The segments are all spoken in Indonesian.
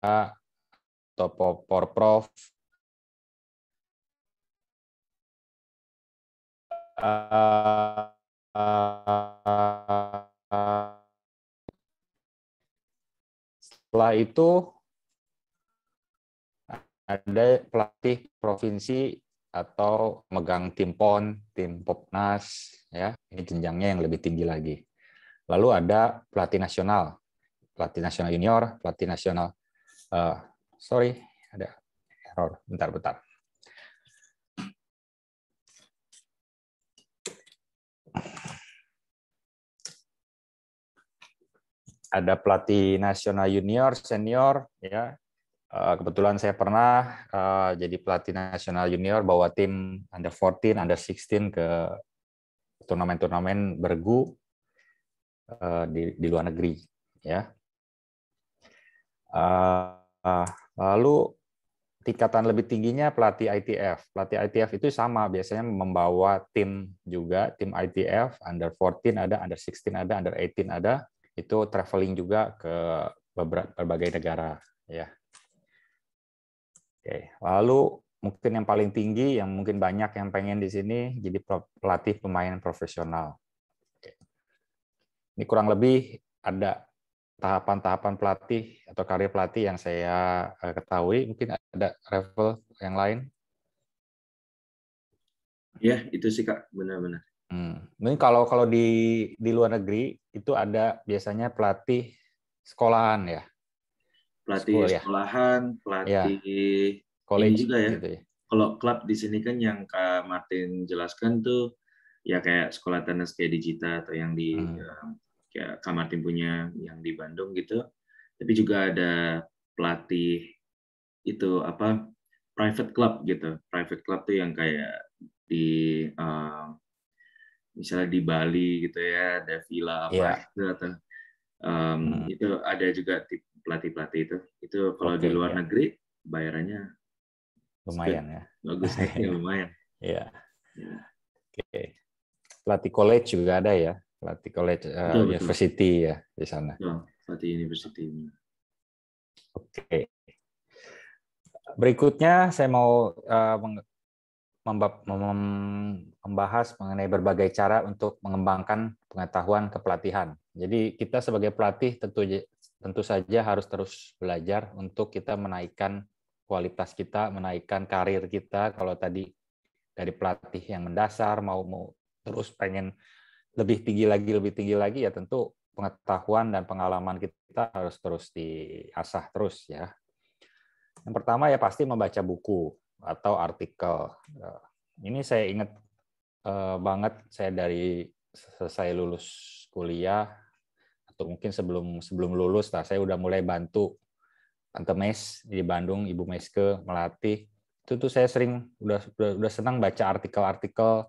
atau Porprov, setelah itu ada pelatih provinsi atau megang tim PON, tim Popnas, ya ini jenjangnya yang lebih tinggi lagi. Lalu ada pelatih nasional junior, pelatih nasional. Sorry, ada error. Bentar. Ada pelatih nasional junior, senior, ya. Kebetulan saya pernah jadi pelatih nasional junior, bawa tim under 14, under 16 ke turnamen-turnamen bergu di luar negeri, ya. Lalu tingkatan lebih tingginya pelatih ITF. Pelatih ITF itu sama, biasanya membawa tim juga, tim ITF, under 14 ada, under 16 ada, under 18 ada, itu traveling juga ke berbagai negara, ya. Oke, lalu mungkin yang paling tinggi, yang mungkin banyak yang pengen di sini, jadi pelatih pemain profesional. Oke. Ini kurang lebih ada tahapan-tahapan pelatih atau karir pelatih yang saya ketahui. Mungkin ada level yang lain. Ya, itu sih Kak, benar-benar. Mungkin kalau di luar negeri itu ada biasanya pelatih sekolahan ya. Pelatih ya. sekolahan, pelatih ini College juga ya. gitu ya. Kalau klub di sini kan yang Kak Martin jelaskan tuh ya kayak sekolah tenis kayak Digita atau yang di kayak Kak Martin punya yang di Bandung gitu. Tapi juga ada pelatih itu apa private club gitu. Private club tuh yang kayak di misalnya di Bali gitu ya, ada villa apa Iya. itu atau itu ada juga pelatih-pelatih itu. Itu kalau di Oke, luar ya. negeri bayarannya Lumayan ya. bagus nih, ya, lumayan. Iya. Ya. Oke. Pelatih college juga ada ya, pelatih college Betul, betul. university ya di sana. Betul, pelatih university. Oke. Berikutnya saya mau membahas mengenai berbagai cara untuk mengembangkan pengetahuan kepelatihan. Jadi kita sebagai pelatih tentu saja harus terus belajar untuk kita menaikkan kualitas kita, menaikkan karir kita. Kalau tadi dari pelatih yang mendasar mau terus pengen lebih tinggi lagi ya tentu pengetahuan dan pengalaman kita harus terus diasah terus ya. Yang pertama ya pasti membaca buku atau artikel. Ini saya ingat banget, saya dari selesai lulus kuliah atau mungkin sebelum lulus lah, saya udah mulai bantu Tante Mes di Bandung, Ibu Meske melatih. Itu tuh saya sering udah senang baca artikel-artikel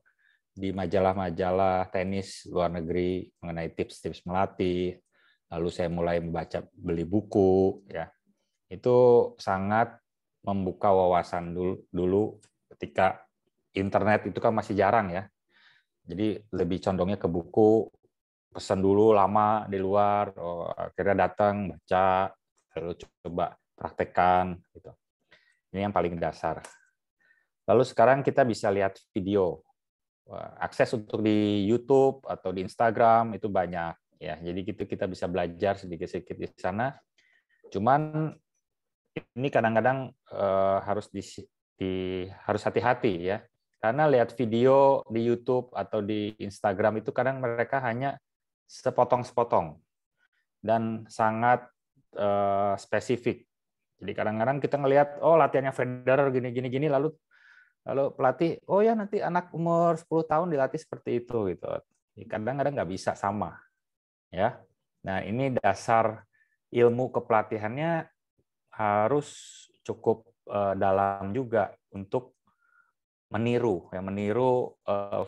di majalah-majalah tenis luar negeri mengenai tips-tips melatih. Lalu saya mulai beli buku ya. Itu sangat membuka wawasan dulu ketika internet itu kan masih jarang ya. Jadi lebih condongnya ke buku, pesan dulu lama di luar, akhirnya datang baca, lalu coba praktekkan gitu. Ini yang paling dasar. Lalu sekarang kita bisa lihat video. Akses untuk di YouTube atau di Instagram itu banyak ya. Jadi kita bisa belajar sedikit-sedikit di sana. Cuman ini kadang-kadang harus harus hati-hati ya, karena lihat video di YouTube atau di Instagram itu kadang mereka hanya sepotong-sepotong dan sangat spesifik. Jadi kadang-kadang kita ngelihat latihannya Federer gini lalu pelatih ya nanti anak umur 10 tahun dilatih seperti itu gitu. Kadang-kadang nggak bisa sama ya. Nah ini dasar ilmu kepelatihannya harus cukup dalam juga untuk meniru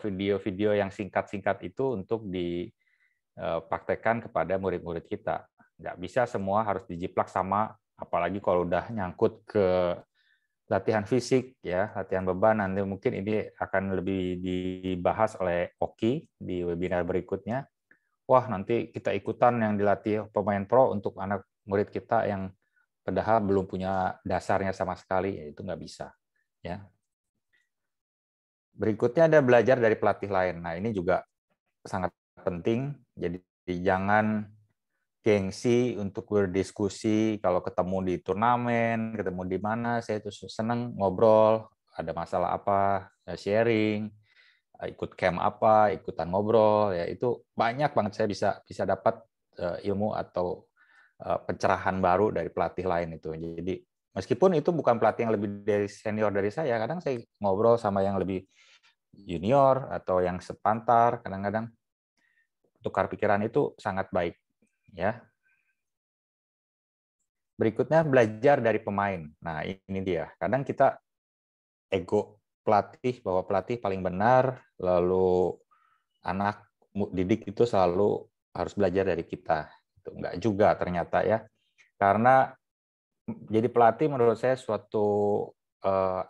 video-video yang singkat-singkat itu untuk dipraktekkan kepada murid-murid kita. Nggak bisa semua harus dijiplak sama, apalagi kalau udah nyangkut ke latihan fisik ya, latihan beban. Nanti mungkin ini akan lebih dibahas oleh Oki di webinar berikutnya. Wah, nanti kita ikutan yang dilatih pemain pro untuk anak murid kita yang padahal belum punya dasarnya sama sekali, ya itu nggak bisa. Ya. Berikutnya ada belajar dari pelatih lain. Nah, ini juga sangat penting. Jadi jangan gengsi untuk berdiskusi kalau ketemu di turnamen, ketemu di mana, saya itu senang ngobrol, ada masalah apa, sharing, ikut camp apa, ikutan ngobrol, ya itu banyak banget saya bisa dapat ilmu atau pencerahan baru dari pelatih lain itu. Jadi meskipun itu bukan pelatih yang lebih dari senior dari saya, kadang saya ngobrol sama yang lebih junior atau yang sepantar, kadang-kadang tukar pikiran itu sangat baik, ya. Berikutnya belajar dari pemain. Nah, ini dia. Kadang kita ego pelatih bahwa pelatih paling benar, lalu anak didik itu selalu harus belajar dari kita. Itu enggak juga ternyata ya. Karena jadi pelatih menurut saya suatu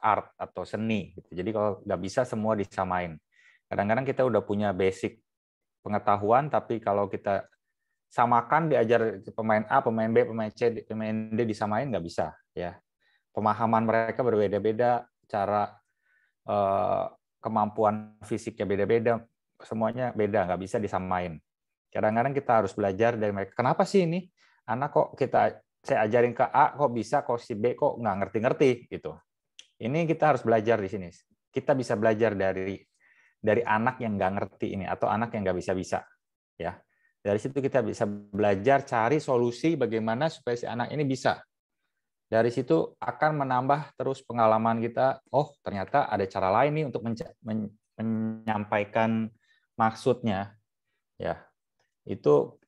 art atau seni. Jadi kalau nggak bisa semua disamain. Kadang-kadang kita udah punya basic pengetahuan, tapi kalau kita samakan diajar pemain A, pemain B, pemain C, pemain D disamain nggak bisa ya. Pemahaman mereka berbeda-beda, cara kemampuan fisiknya beda-beda, semuanya beda, nggak bisa disamain. Kadang-kadang kita harus belajar dari mereka. Kenapa sih ini anak kok saya ajarin ke A kok bisa, kok si B kok nggak ngerti-ngerti gitu. Ini kita harus belajar di sini. Kita bisa belajar dari anak yang nggak ngerti ini atau anak yang nggak bisa-bisa ya. Dari situ kita bisa belajar cari solusi bagaimana supaya si anak ini bisa. Dari situ akan menambah terus pengalaman kita. Oh, ternyata ada cara lain nih untuk menyampaikan maksudnya. Ya, itu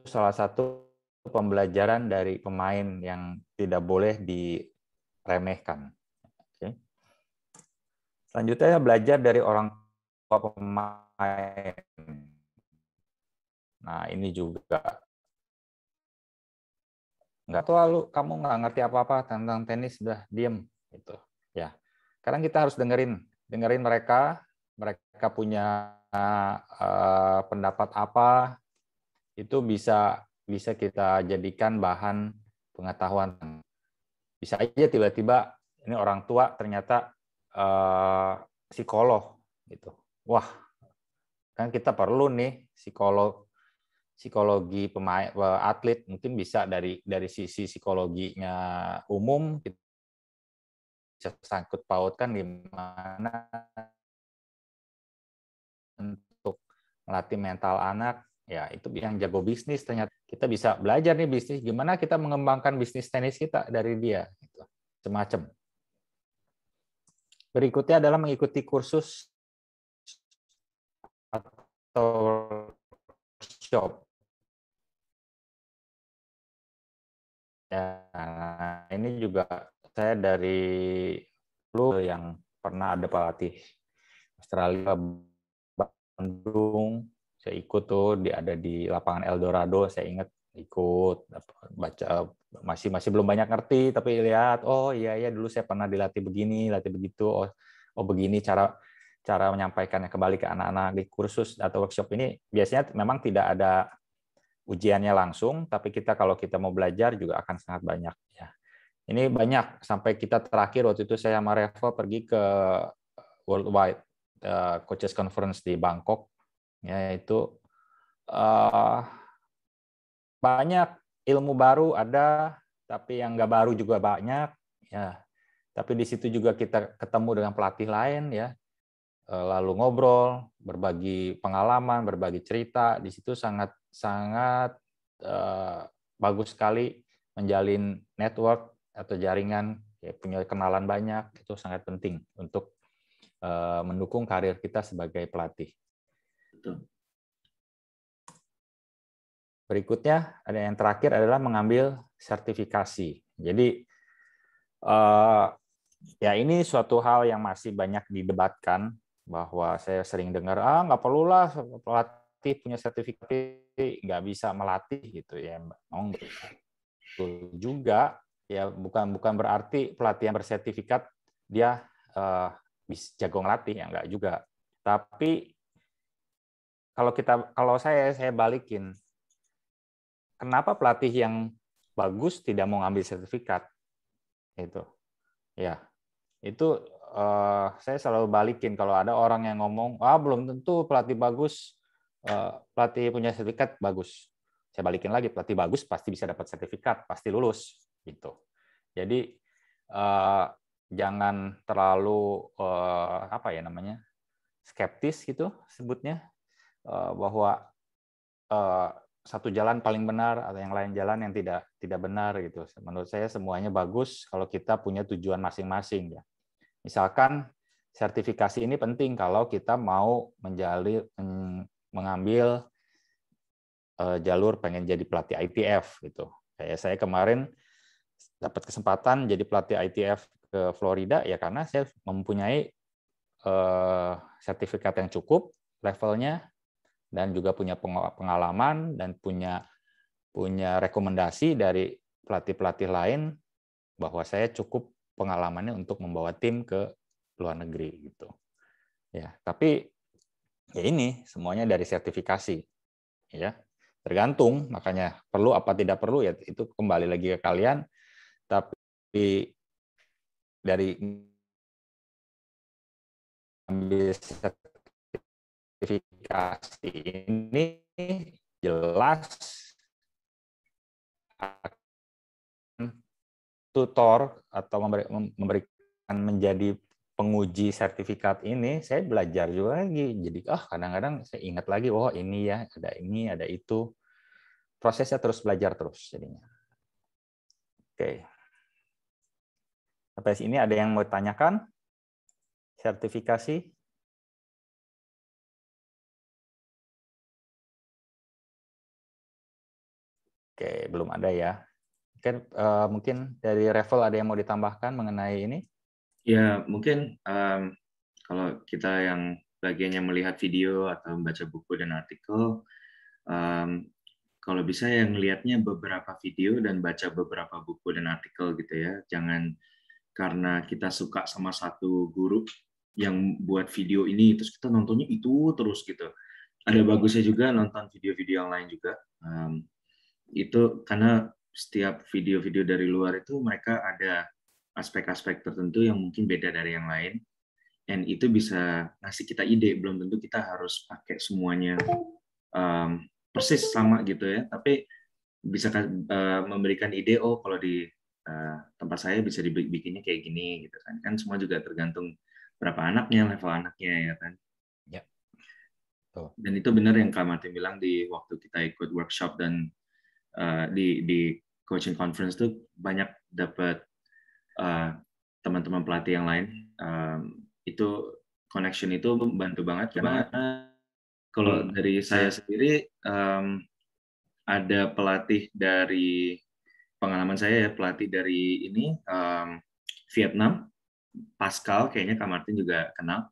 salah satu pembelajaran dari pemain yang tidak boleh diremehkan. Oke. Selanjutnya belajar dari orang tua pemain. Nah, ini juga nggak tahu, lalu kamu nggak ngerti apa-apa tentang tenis, udah diem gitu ya. Sekarang kita harus dengerin mereka punya pendapat apa, itu bisa kita jadikan bahan pengetahuan. Bisa aja tiba-tiba ini orang tua ternyata psikolog gitu. Wah, kan kita perlu nih psikologi pemain atlet, mungkin bisa dari sisi psikologinya umum, bisa sangkut pautkan di mana untuk melatih mental anak, ya itu yang jago bisnis ternyata. Kita bisa belajar nih bisnis, gimana kita mengembangkan bisnis tenis kita dari dia, gitu. Semacam. Berikutnya adalah mengikuti kursus atau workshop. Ya, ini juga saya dari dulu yang pernah ada pelatih Australia Bandung, saya ikut tuh, ada di lapangan Eldorado, saya ingat ikut baca, masih belum banyak ngerti, tapi lihat, oh iya dulu saya pernah dilatih begini, latih begitu, oh begini cara menyampaikannya kembali ke anak-anak. Di kursus atau workshop ini biasanya memang tidak ada ujiannya langsung, tapi kalau kita mau belajar juga akan sangat banyak ya. Ini banyak, sampai kita terakhir waktu itu saya sama Revo pergi ke Worldwide Coaches Conference di Bangkok, ya itu banyak ilmu baru ada, tapi yang nggak baru juga banyak ya. Tapi di situ juga kita ketemu dengan pelatih lain ya, lalu ngobrol, berbagi pengalaman, berbagi cerita. Di situ sangat bagus sekali menjalin network atau jaringan, ya, punya kenalan banyak, itu sangat penting untuk mendukung karir kita sebagai pelatih. Betul. Berikutnya ada yang terakhir adalah mengambil sertifikasi. Jadi ya ini suatu hal yang masih banyak didebatkan, bahwa saya sering dengar nggak perlulah pelatih punya sertifikat, nggak bisa melatih gitu ya. Memang betul juga ya, bukan berarti pelatih yang bersertifikat dia bisa jago ngelatih, ya enggak juga. Tapi kalau saya balikin, kenapa pelatih yang bagus tidak mau ngambil sertifikat. Itu. Ya. Itu saya selalu balikin kalau ada orang yang ngomong, belum tentu pelatih bagus, pelatih punya sertifikat bagus. Saya balikin lagi, pelatih bagus pasti bisa dapat sertifikat, pasti lulus gitu. Jadi jangan terlalu skeptis gitu sebutnya, bahwa satu jalan paling benar atau yang lain jalan yang tidak benar gitu. Menurut saya semuanya bagus kalau kita punya tujuan masing-masing ya. Misalkan sertifikasi ini penting kalau kita mau mengambil jalur pengen jadi pelatih ITF gitu. Kayak saya kemarin dapat kesempatan jadi pelatih ITF ke Florida ya karena saya mempunyai sertifikat yang cukup levelnya dan juga punya pengalaman dan punya rekomendasi dari pelatih-pelatih lain bahwa saya cukup pengalamannya untuk membawa tim ke luar negeri gitu. Ya, tapi ya ini semuanya dari sertifikasi. Ya. Tergantung, makanya perlu apa tidak perlu ya itu kembali lagi ke kalian. Tapi dari ambil sertifikasi ini jelas tutor atau memberikan menjadi penguji sertifikat ini, saya belajar juga lagi. Jadi kadang-kadang saya ingat lagi, ini ya, ada itu. Prosesnya terus belajar terus jadinya. Oke. Sampai sini ada yang mau tanyakan? Sertifikasi? Oke, belum ada ya. Mungkin dari Revel ada yang mau ditambahkan mengenai ini? Ya, mungkin kalau kita yang bagiannya melihat video atau membaca buku dan artikel, kalau bisa yang ngelihatnya beberapa video dan baca beberapa buku dan artikel gitu ya. Jangan karena kita suka sama satu guru yang buat video ini, terus kita nontonnya itu terus gitu. Ada bagusnya juga nonton video-video yang lain juga. Itu karena setiap video-video dari luar itu mereka ada aspek-aspek tertentu yang mungkin beda dari yang lain, dan itu bisa ngasih kita ide. Belum tentu kita harus pakai semuanya persis sama gitu ya, tapi bisa memberikan ide, kalau di tempat saya bisa dibikinnya kayak gini gitu kan. Kan semua juga tergantung berapa anaknya, level anaknya ya kan. Ya. Dan itu benar yang Kak Martin bilang di waktu kita ikut workshop dan di coaching conference tuh banyak dapat teman-teman pelatih yang lain. Itu connection itu membantu banget karena kalau dari saya sendiri ada pelatih dari pengalaman saya ya, pelatih dari ini Vietnam, Pascal, kayaknya Kak Martin juga kenal.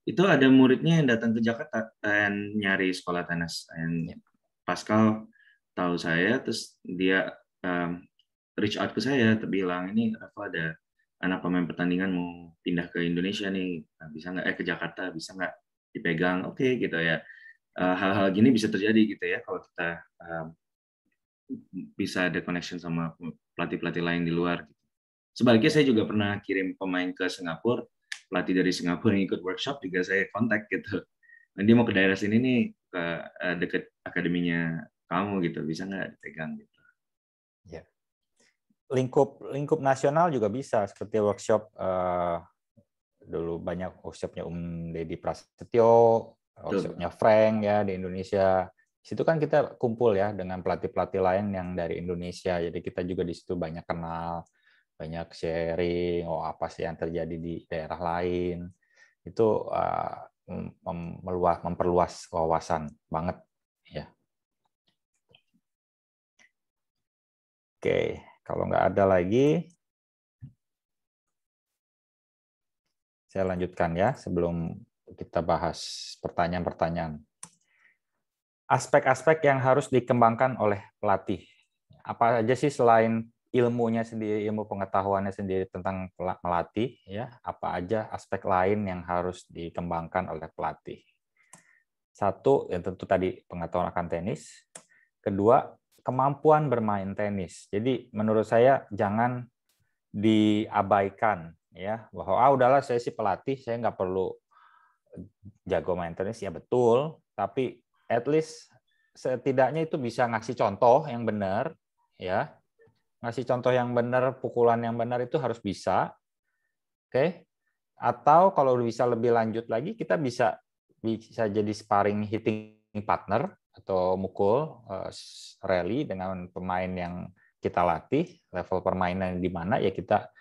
Itu ada muridnya yang datang ke Jakarta dan nyari sekolah tenis. Dan Pascal tahu saya, terus dia reach out ke saya, bilang ini apa ada anak pemain pertandingan mau pindah ke Indonesia nih, bisa nggak ke Jakarta, bisa nggak dipegang? Oke, gitu ya. Hal-hal gini bisa terjadi gitu ya kalau kita bisa ada connection sama pelatih-pelatih lain di luar. Sebaliknya saya juga pernah kirim pemain ke Singapura, pelatih dari Singapura yang ikut workshop juga saya kontak gitu. Dan dia mau ke daerah sini nih, ke deket akademinya kamu gitu, bisa nggak dipegang gitu. Ya. Lingkup nasional juga bisa, seperti workshop dulu banyak workshopnya Deddy Prasetyo, workshopnya Frank ya di Indonesia. Situ kan kita kumpul ya dengan pelatih-pelatih lain yang dari Indonesia, jadi kita juga di situ banyak kenal, banyak sharing, apa sih yang terjadi di daerah lain. Itu memperluas wawasan banget ya. Oke, kalau nggak ada lagi, saya lanjutkan ya sebelum kita bahas pertanyaan-pertanyaan. Aspek-aspek yang harus dikembangkan oleh pelatih. Apa aja sih selain ilmunya sendiri, ilmu pengetahuannya sendiri tentang melatih, ya? Apa aja aspek lain yang harus dikembangkan oleh pelatih? Satu, yang tentu tadi pengetahuan akan tenis. Kedua, kemampuan bermain tenis. Jadi menurut saya jangan diabaikan ya, bahwa udahlah saya sih pelatih, saya nggak perlu jago main tenis. Ya betul, tapi at least setidaknya itu bisa ngasih contoh yang benar ya. Ngasih contoh yang benar, pukulan yang benar itu harus bisa. Oke. Atau kalau bisa lebih lanjut lagi, kita bisa jadi sparring hitting partner atau mukul rally dengan pemain yang kita latih, level permainan di mana ya kita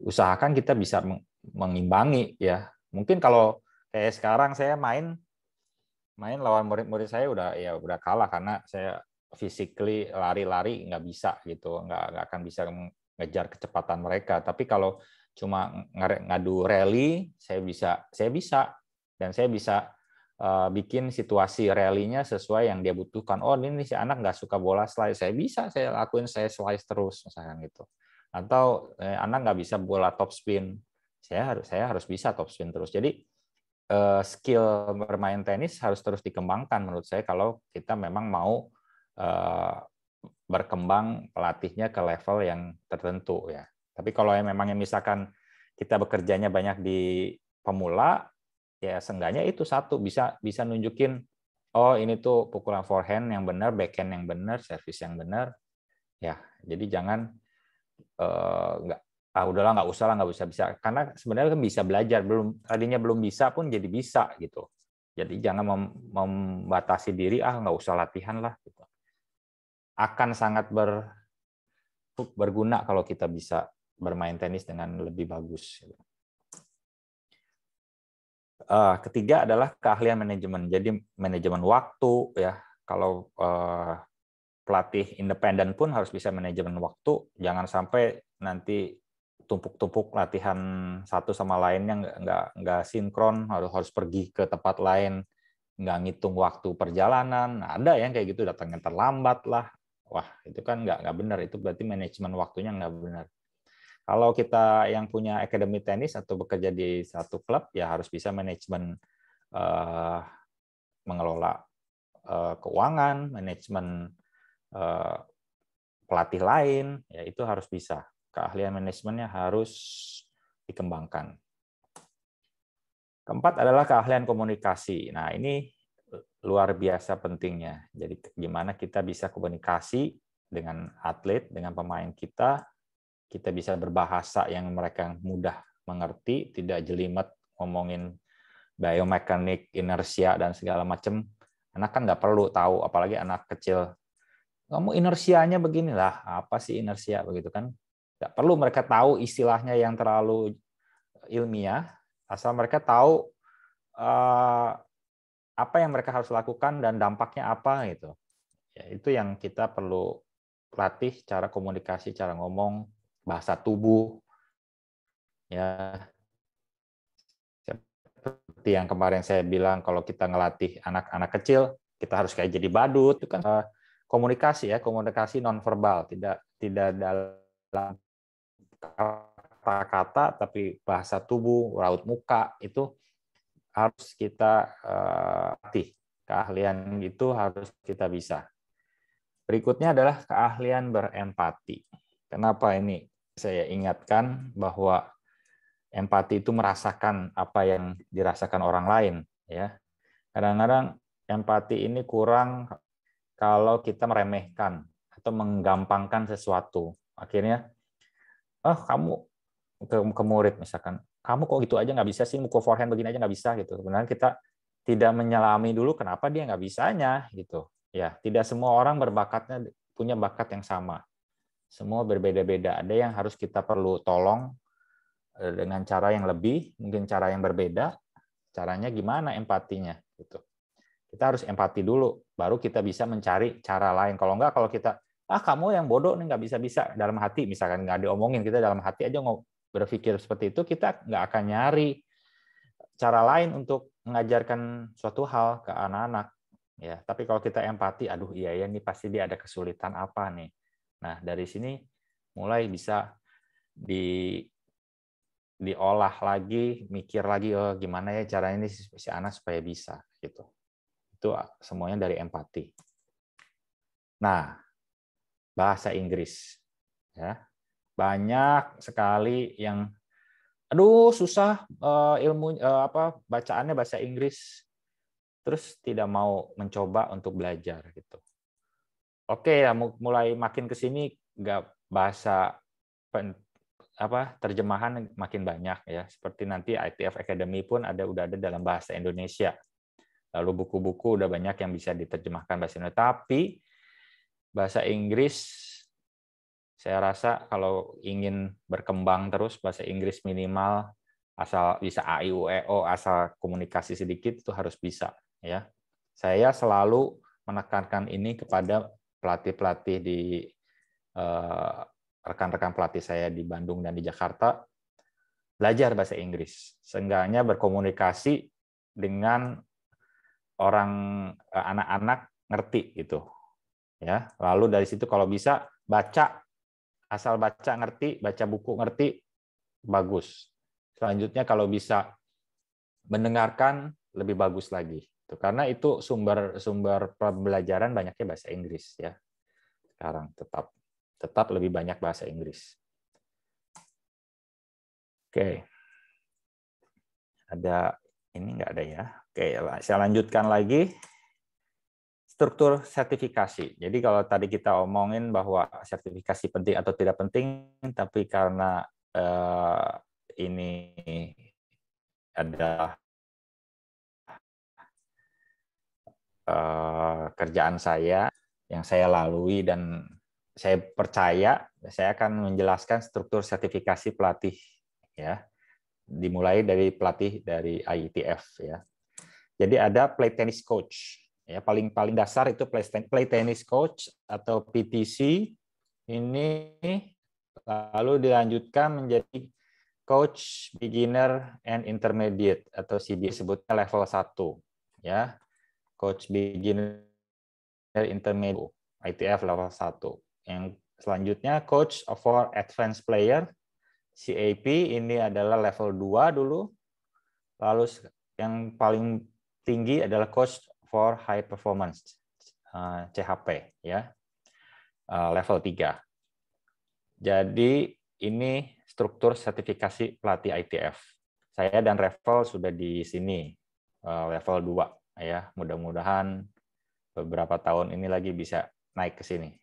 usahakan kita bisa mengimbangi ya. Mungkin kalau kayak sekarang saya main lawan murid-murid saya udah kalah karena saya physically lari-lari nggak bisa gitu, nggak akan bisa ngejar kecepatan mereka. Tapi kalau cuma ngadu rally, saya bisa dan saya bisa bikin situasi rally-nya sesuai yang dia butuhkan. Oh ini si anak nggak suka bola slice, saya lakuin saya slice terus misalkan gitu. Atau anak nggak bisa bola top spin, saya harus bisa top spin terus. Jadi skill bermain tenis harus terus dikembangkan menurut saya kalau kita memang mau berkembang pelatihnya ke level yang tertentu ya. Tapi kalau memang misalkan kita bekerjanya banyak di pemula, ya seenggaknya itu satu bisa nunjukin oh ini tuh pukulan forehand yang benar, backhand yang benar, service yang benar. Ya, jadi jangan nggak udahlah nggak usah bisa karena sebenarnya kan bisa belajar, tadinya belum bisa pun jadi bisa gitu. Jadi jangan membatasi diri nggak usah latihan lah gitu. Akan sangat berguna kalau kita bisa bermain tenis dengan lebih bagus. Ketiga adalah keahlian manajemen. Jadi manajemen waktu ya. Kalau pelatih independen pun harus bisa manajemen waktu. Jangan sampai nanti tumpuk-tumpuk latihan satu sama lainnya nggak sinkron, harus pergi ke tempat lain, nggak ngitung waktu perjalanan. Ada yang kayak gitu, datangnya terlambat lah. Wah, itu kan nggak benar. Itu berarti manajemen waktunya nggak benar. Kalau kita yang punya akademi tenis atau bekerja di satu klub, ya harus bisa manajemen mengelola keuangan, manajemen pelatih lain, ya itu harus bisa. Keahlian manajemennya harus dikembangkan. Keempat adalah keahlian komunikasi. Nah, ini luar biasa pentingnya. Jadi gimana kita bisa komunikasi dengan atlet, dengan pemain kita bisa berbahasa yang mereka mudah mengerti, tidak jelimet ngomongin biomekanik, inersia, dan segala macam. Anak kan nggak perlu tahu, apalagi anak kecil. Kamu inersianya beginilah, apa sih inersia begitu kan? Nggak perlu mereka tahu istilahnya yang terlalu ilmiah, asal mereka tahu apa yang mereka harus lakukan dan dampaknya apa gitu. Ya, itu yang kita perlu latih, cara komunikasi, cara ngomong, bahasa tubuh. Ya, seperti yang kemarin saya bilang, kalau kita ngelatih anak-anak kecil, kita harus kayak jadi badut, itu kan komunikasi ya, komunikasi nonverbal, tidak dalam kata-kata, tapi bahasa tubuh, raut muka itu harus kita latih. Keahlian itu harus kita bisa. Berikutnya adalah keahlian berempati. Kenapa ini saya ingatkan bahwa empati itu merasakan apa yang dirasakan orang lain, ya. Kadang-kadang empati ini kurang kalau kita meremehkan atau menggampangkan sesuatu. Akhirnya, kamu ke murid misalkan, kamu kok gitu aja nggak bisa sih, mukul forehand begini aja nggak bisa gitu. Sebenarnya kita tidak menyelami dulu kenapa dia nggak bisanya gitu. Ya, tidak semua orang punya bakat yang sama. Semua berbeda-beda. Ada yang harus kita perlu tolong dengan cara yang lebih, mungkin cara yang berbeda. Caranya gimana empatinya gitu. Kita harus empati dulu, baru kita bisa mencari cara lain. Kalau enggak, kalau kita kamu yang bodoh nih nggak bisa dalam hati, misalkan nggak diomongin, kita dalam hati aja berpikir seperti itu, kita nggak akan nyari cara lain untuk mengajarkan suatu hal ke anak-anak. Ya, tapi kalau kita empati, aduh iya ya, ini pasti dia ada kesulitan apa nih. Nah, dari sini mulai bisa diolah lagi, mikir lagi, oh gimana ya caranya ini si anak supaya bisa gitu. Itu semuanya dari empati. Nah, bahasa Inggris. Ya, banyak sekali yang, aduh susah bacaannya bahasa Inggris, terus tidak mau mencoba untuk belajar gitu. Oke ya, mulai makin ke sini nggak bahasa terjemahan makin banyak ya. Seperti nanti ITF Academy pun udah ada dalam bahasa Indonesia. Lalu buku-buku udah banyak yang bisa diterjemahkan bahasa Indonesia. Tapi bahasa Inggris, saya rasa kalau ingin berkembang terus, bahasa Inggris minimal asal bisa A, I, U, E, O, asal komunikasi sedikit itu harus bisa. Ya, saya selalu menekankan ini kepada pelatih-pelatih di rekan-rekan pelatih saya di Bandung dan di Jakarta, belajar bahasa Inggris. Seenggaknya berkomunikasi dengan orang, anak-anak ngerti gitu. Ya, lalu dari situ kalau bisa baca, asal baca ngerti, baca buku ngerti, bagus. Selanjutnya kalau bisa mendengarkan lebih bagus lagi. Karena itu sumber pembelajaran banyaknya bahasa Inggris ya. Sekarang tetap lebih banyak bahasa Inggris. Oke. Ada ini nggak ada ya? Oke, saya lanjutkan lagi. Struktur sertifikasi. Jadi kalau tadi kita omongin bahwa sertifikasi penting atau tidak penting, tapi karena ini adalah kerjaan saya yang saya lalui dan saya percaya, saya akan menjelaskan struktur sertifikasi pelatih ya. Dimulai dari pelatih dari ITF ya. Jadi ada play tennis coach. Ya, paling dasar itu play tennis coach atau PTC ini, lalu dilanjutkan menjadi coach beginner and intermediate atau CB, sebutnya level 1 ya. Coach beginner intermediate ITF level 1. Yang selanjutnya coach for advanced player CAP, ini adalah level 2 dulu. Lalu yang paling tinggi adalah coach for high performance CHP ya, level 3. Jadi ini struktur sertifikasi pelatih ITF. Saya dan Revel sudah di sini level 2 ya. Mudah-mudahan beberapa tahun ini lagi bisa naik ke sini.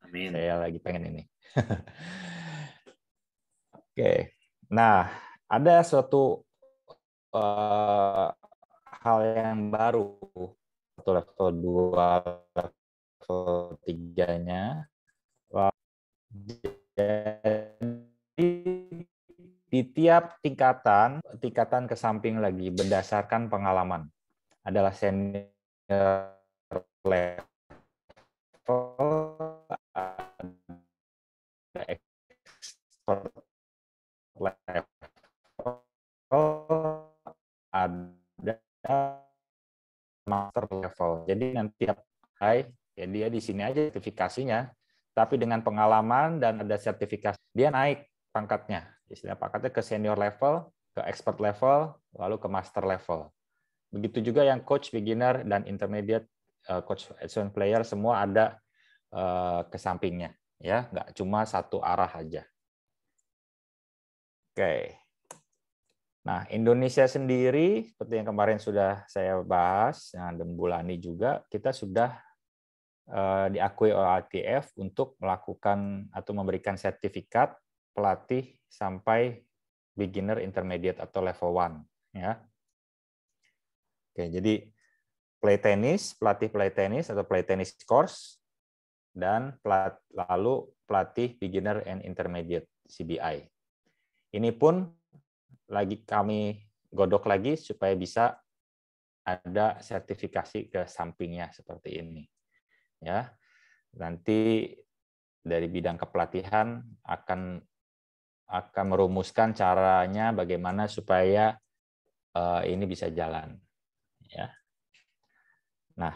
Amin. Saya lagi pengen ini. Oke. Nah, ada suatu hal yang baru atau level 2, level 3-nya. Jadi di tiap tingkatan ke samping lagi berdasarkan pengalaman. Adalah senior level, ada expert level, ada master level. Jadi nanti ya dia di sini aja sertifikasinya, tapi dengan pengalaman dan ada sertifikasi dia naik pangkatnya. Istilah pangkatnya ke senior level, ke expert level, lalu ke master level. Begitu juga yang coach beginner dan intermediate, coach advanced player, semua ada ke sampingnya ya, nggak cuma satu arah aja. Oke. Nah, Indonesia sendiri, seperti yang kemarin sudah saya bahas, dan Bulani juga, kita sudah diakui oleh ITF untuk melakukan atau memberikan sertifikat pelatih sampai beginner, intermediate, atau level 1. Ya. Oke, jadi pelatih play tenis atau play tennis course, dan lalu pelatih beginner and intermediate CBI. Ini pun lagi kami godok lagi supaya bisa ada sertifikasi ke sampingnya seperti ini. Ya, nanti dari bidang kepelatihan akan merumuskan caranya bagaimana supaya ini bisa jalan. Ya. Nah,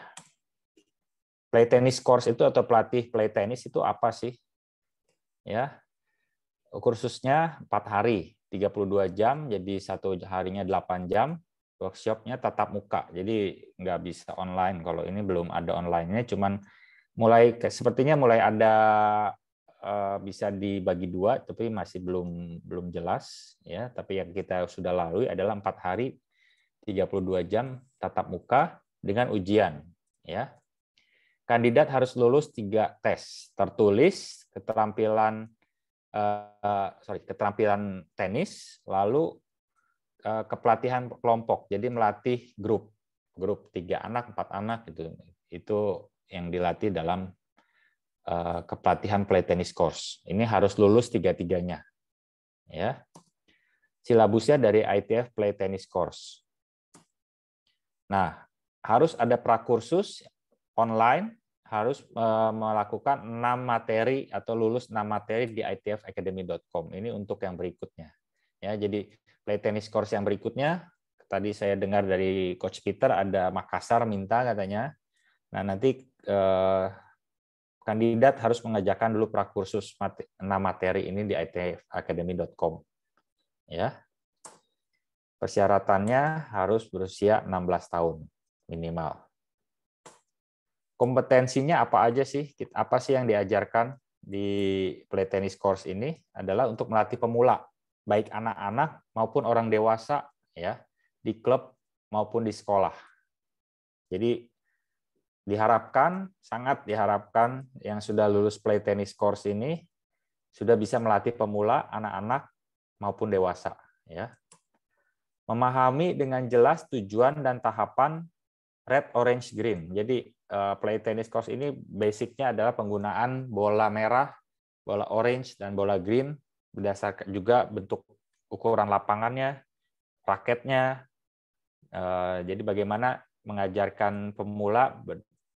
play tennis course itu atau pelatih play tennis itu apa sih? Ya, kursusnya 4 hari, 32 jam, jadi satu harinya 8 jam. Workshopnya tatap muka, jadi nggak bisa online. Kalau ini belum ada online-nya, cuman sepertinya mulai ada bisa dibagi dua, tapi masih belum jelas ya. Tapi yang kita sudah lalui adalah 4 hari 32 jam tatap muka dengan ujian ya. Kandidat harus lulus 3 tes tertulis, keterampilan keterampilan tenis, lalu kepelatihan kelompok. Jadi melatih grup 3 anak, 4 anak gitu. Itu yang dilatih dalam kepelatihan play tennis course. Ini harus lulus 3-3-nya. Ya. Silabusnya dari ITF Play Tennis Course. Nah, harus ada prakursus online, harus melakukan 6 materi atau lulus 6 materi di itfacademy.com. Ini untuk yang berikutnya. Ya, jadi Play Tennis Course yang berikutnya, tadi saya dengar dari Coach Peter ada Makassar minta katanya. Nah, nanti kandidat harus mengerjakan dulu prakursus 6 materi ini di itfacademy.com. Ya. Persyaratannya harus berusia 16 tahun minimal. Kompetensinya apa aja sih? Apa sih yang diajarkan di Play Tennis Course ini adalah untuk melatih pemula, baik anak-anak maupun orang dewasa ya, di klub maupun di sekolah. Jadi sangat diharapkan yang sudah lulus Play Tennis Course ini sudah bisa melatih pemula, anak-anak maupun dewasa ya. Memahami dengan jelas tujuan dan tahapan red, orange, green. Jadi Play Tennis Course ini basicnya adalah penggunaan bola merah, bola orange, dan bola green berdasarkan juga bentuk ukuran lapangannya, raketnya. Jadi bagaimana mengajarkan pemula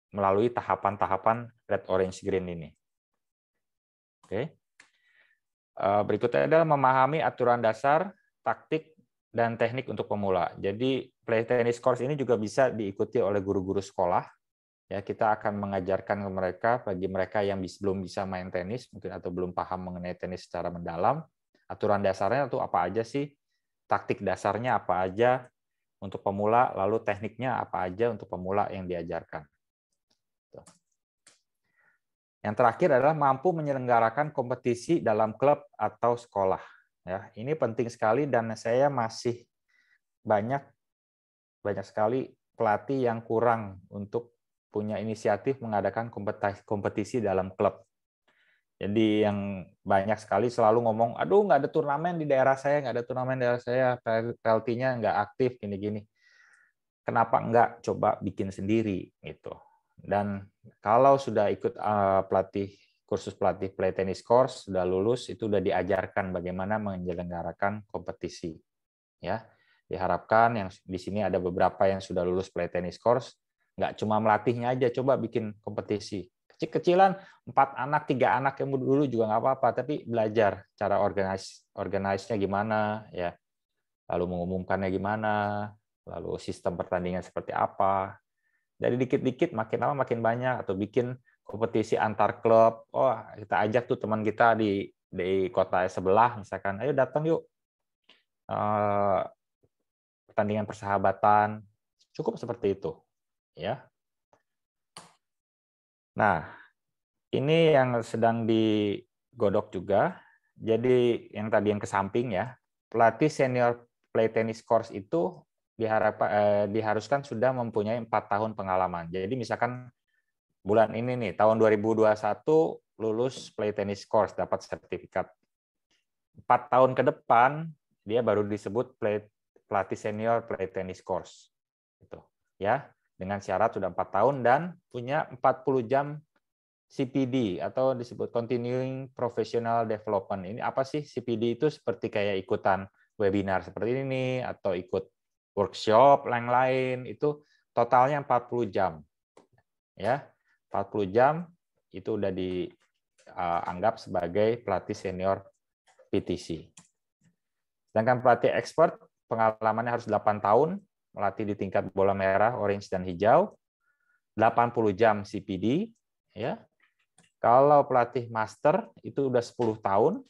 melalui tahapan-tahapan red, orange, green ini. Oke. Berikutnya adalah memahami aturan dasar, taktik, dan teknik untuk pemula. Jadi Play Tennis Course ini juga bisa diikuti oleh guru-guru sekolah. Ya, kita akan mengajarkan ke mereka, bagi mereka yang belum bisa main tenis mungkin atau belum paham mengenai tenis secara mendalam, aturan dasarnya itu apa aja sih, taktik dasarnya apa aja untuk pemula, lalu tekniknya apa aja untuk pemula yang diajarkan. Yang terakhir adalah mampu menyelenggarakan kompetisi dalam klub atau sekolah. Ya, ini penting sekali dan saya masih banyak sekali pelatih yang kurang untuk punya inisiatif mengadakan kompetisi dalam klub. Jadi yang banyak sekali selalu ngomong, aduh nggak ada turnamen di daerah saya, PLT-nya nggak aktif, gini-gini. Kenapa nggak coba bikin sendiri gitu? Dan kalau sudah ikut kursus pelatih Play Tennis Course, sudah lulus, itu sudah diajarkan bagaimana menyelenggarakan kompetisi. Ya, diharapkan yang di sini ada beberapa yang sudah lulus Play Tennis Course, nggak cuma melatihnya aja, coba bikin kompetisi. Kecil-kecilan, 4 anak, 3 anak yang dulu juga nggak apa-apa, tapi belajar cara organize-nya gimana, ya, lalu mengumumkannya gimana, lalu sistem pertandingan seperti apa. Dari dikit-dikit makin lama makin banyak, atau bikin kompetisi antar klub. Oh, kita ajak tuh teman kita di kota sebelah, misalkan, ayo datang yuk. Pertandingan persahabatan, cukup seperti itu. Ya. Nah, ini yang sedang digodok juga. Jadi yang tadi yang ke samping ya, pelatih senior Play Tennis Course itu diharuskan sudah mempunyai 4 tahun pengalaman. Jadi misalkan bulan ini nih, tahun 2021 lulus Play Tennis Course, dapat sertifikat. 4 tahun ke depan, dia baru disebut pelatih senior Play Tennis Course. Gitu. Ya, dengan syarat sudah 4 tahun dan punya 40 jam CPD atau disebut Continuing Professional Development. Ini apa sih CPD itu? Seperti kayak ikutan webinar seperti ini atau ikut workshop lain-lain, itu totalnya 40 jam. Ya, 40 jam itu udah dianggap sebagai pelatih senior PTC. Sedangkan pelatih expert pengalamannya harus 8 tahun, melatih di tingkat bola merah, orange, dan hijau, 80 jam CPD. Ya. Kalau pelatih master itu udah 10 tahun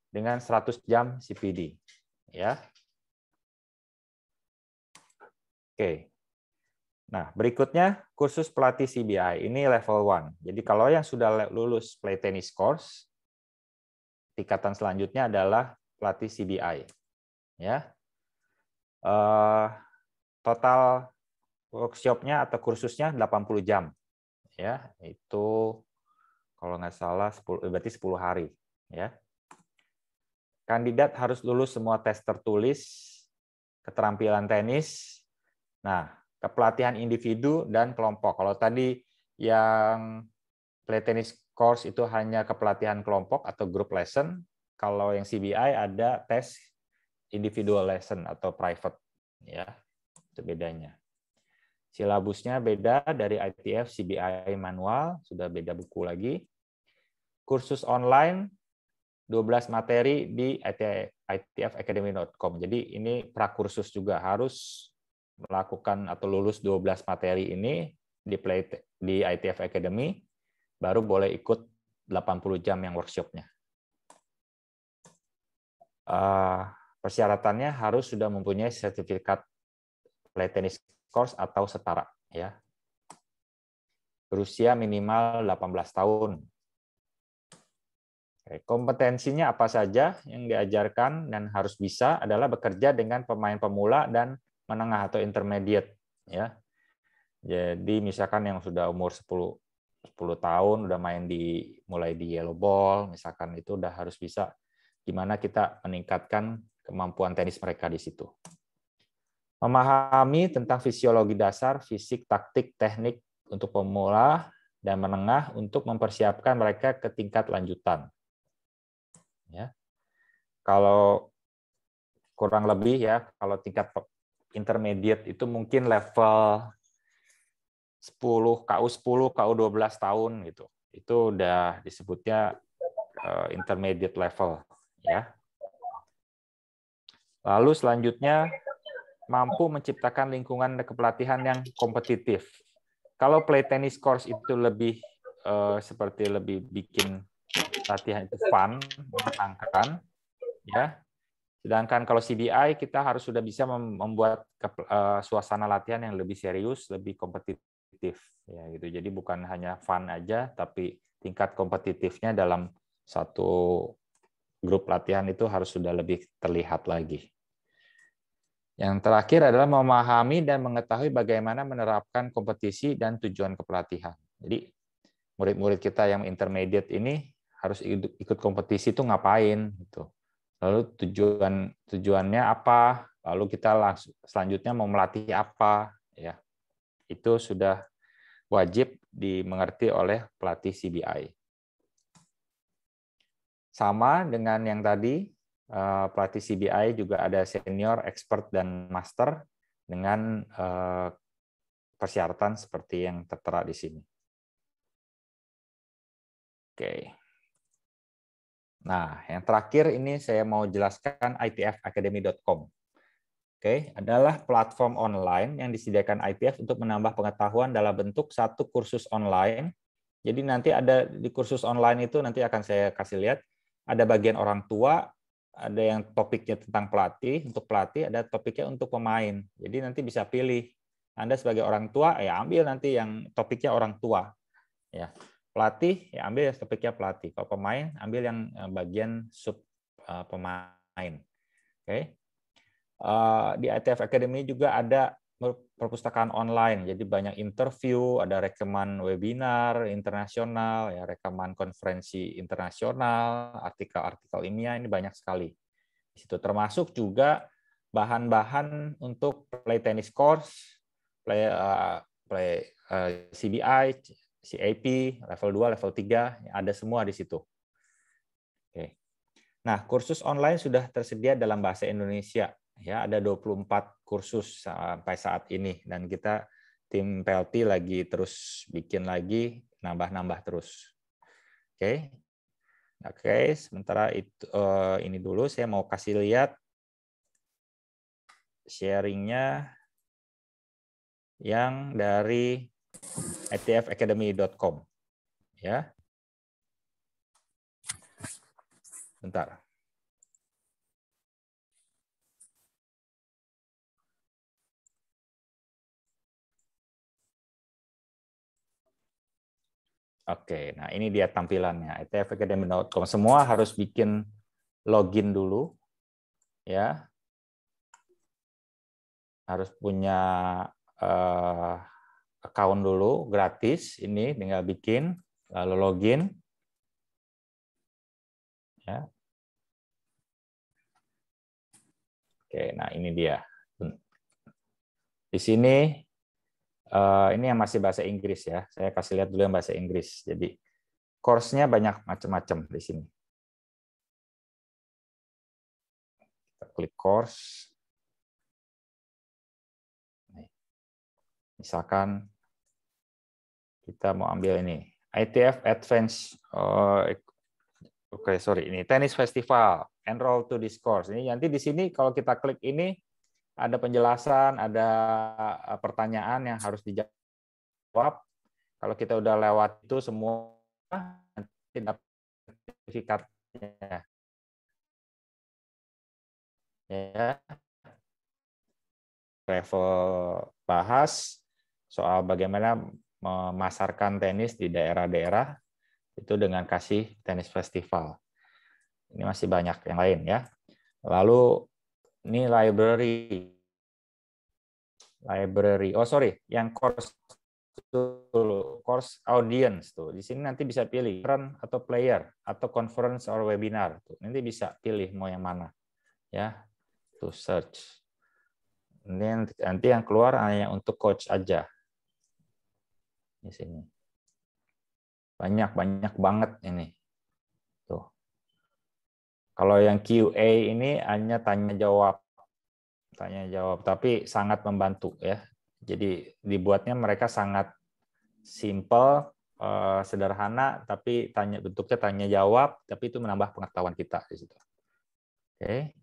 dengan 100 jam CPD. Ya. Oke. Nah, berikutnya kursus pelatih CBI. Ini level 1. Jadi kalau yang sudah lulus play tennis course, tingkatan selanjutnya adalah pelatih CBI. Ya. Total workshop-nya atau kursusnya 80 jam. Ya, itu kalau nggak salah berarti 10 hari. Ya. Kandidat harus lulus semua tes tertulis, keterampilan tenis, nah, kepelatihan individu dan kelompok. Kalau tadi yang play tennis course itu hanya kepelatihan kelompok atau group lesson, kalau yang CBI ada tes individual lesson atau private, ya, itu bedanya. Silabusnya beda dari ITF, CBI manual, sudah beda buku lagi. Kursus online 12 materi di itfacademy.com. Jadi ini prakursus juga, harus melakukan atau lulus 12 materi ini di ITF Academy, baru boleh ikut 80 jam yang workshopnya. Persyaratannya harus sudah mempunyai sertifikat play tennis course atau setara, ya. Berusia minimal 18 tahun. Kompetensinya apa saja yang diajarkan dan harus bisa adalah bekerja dengan pemain pemula dan menengah atau intermediate, ya. Jadi misalkan yang sudah umur 10 tahun udah main mulai di yellow ball, misalkan itu udah harus bisa gimana kita meningkatkan kemampuan tenis mereka di situ. Memahami tentang fisiologi dasar, fisik, taktik, teknik untuk pemula dan menengah untuk mempersiapkan mereka ke tingkat lanjutan. Ya. Kalau kurang lebih ya, kalau tingkat intermediate itu mungkin level 10, KU 10, KU 12 tahun gitu. Itu udah disebutnya intermediate level, ya. Lalu selanjutnya mampu menciptakan lingkungan kepelatihan yang kompetitif. Kalau play tennis course itu lebih seperti lebih bikin latihan itu fun, menyenangkan, ya. Sedangkan kalau CBI kita harus sudah bisa membuat suasana latihan yang lebih serius, lebih kompetitif, ya gitu. Jadi bukan hanya fun aja, tapi tingkat kompetitifnya dalam satu grup latihan itu harus sudah lebih terlihat lagi. Yang terakhir adalah memahami dan mengetahui bagaimana menerapkan kompetisi dan tujuan kepelatihan. Jadi murid-murid kita yang intermediate ini harus ikut kompetisi itu ngapain gitu. Lalu tujuannya apa? Lalu kita selanjutnya mau melatih apa? Ya, itu sudah wajib dimengerti oleh pelatih CBI. Sama dengan yang tadi, pelatih CBI juga ada senior, expert, dan master dengan persyaratan seperti yang tertera di sini. Oke. Nah, yang terakhir ini saya mau jelaskan itfacademy.com. Oke, adalah platform online yang disediakan ITF untuk menambah pengetahuan dalam bentuk satu kursus online. Jadi nanti ada di kursus online itu nanti akan saya kasih lihat, ada bagian orang tua, ada yang topiknya tentang pelatih, untuk pelatih, ada topiknya untuk pemain. Jadi nanti bisa pilih. Anda sebagai orang tua, ya ambil nanti yang topiknya orang tua. Ya. Pelatih, ya ambil topiknya pelatih. Kalau pemain, ambil yang bagian sub pemain. Oke. Di ITF Academy juga ada perpustakaan online, jadi banyak interview, ada rekaman webinar internasional, ya rekaman konferensi internasional, artikel-artikel ilmiah, ini banyak sekali. Di situ termasuk juga bahan-bahan untuk play tennis course, play CBI, CAP, level 2, level 3, ada semua di situ. Oke. Nah, kursus online sudah tersedia dalam bahasa Indonesia. Ya, ada 24 kursus sampai saat ini. Dan kita, tim PLT lagi terus bikin lagi, nambah-nambah terus. Oke. Oke, sementara itu ini dulu saya mau kasih lihat sharingnya yang dari itfacademy.com. Ya. Bentar. Oke, nah ini dia tampilannya. ITFacademy.com. Semua harus bikin login dulu, ya. Harus punya account dulu, gratis. Ini tinggal bikin, lalu login. Ya. Oke, nah ini dia. Di sini ini yang masih bahasa Inggris ya. Saya kasih lihat dulu yang bahasa Inggris. Jadi course-nya banyak macam-macam di sini. Kita klik course. Misalkan kita mau ambil ini ITF Advanced. Sorry, ini Tennis Festival. Enroll to this course. Ini nanti di sini kalau kita klik ini ada penjelasan, ada pertanyaan yang harus dijawab. Kalau kita udah lewat itu semua, nanti dapat sertifikatnya. Ya. Level bahas soal bagaimana memasarkan tenis di daerah-daerah itu dengan kasih tenis festival. Ini masih banyak yang lain ya. Lalu ini library. Yang course dulu, course audience tuh. Di sini nanti bisa pilih run atau player atau conference or webinar tuh. Nanti bisa pilih mau yang mana. Ya. Tuh search. Nanti yang keluar hanya untuk coach aja. Di sini. Banyak banget ini. Tuh. Kalau yang QA ini hanya tanya jawab, tapi sangat membantu ya. Jadi dibuatnya mereka sangat simple, sederhana, tapi bentuknya tanya jawab, tapi itu menambah pengetahuan kita di situ. Oke.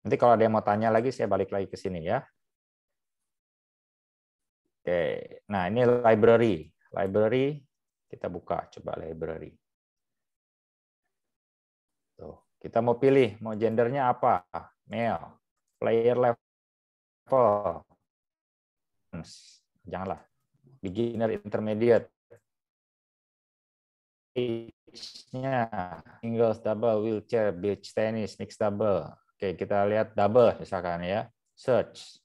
Nanti kalau ada yang mau tanya lagi, saya balik lagi ke sini ya. Oke. Nah ini library. Kita buka, coba library. Tuh, kita mau pilih, mau gendernya apa? Male, player level, janganlah, beginner, intermediate, age-nya, singles, double, wheelchair, beach tennis, mixed double. Oke, kita lihat double misalkan ya, search.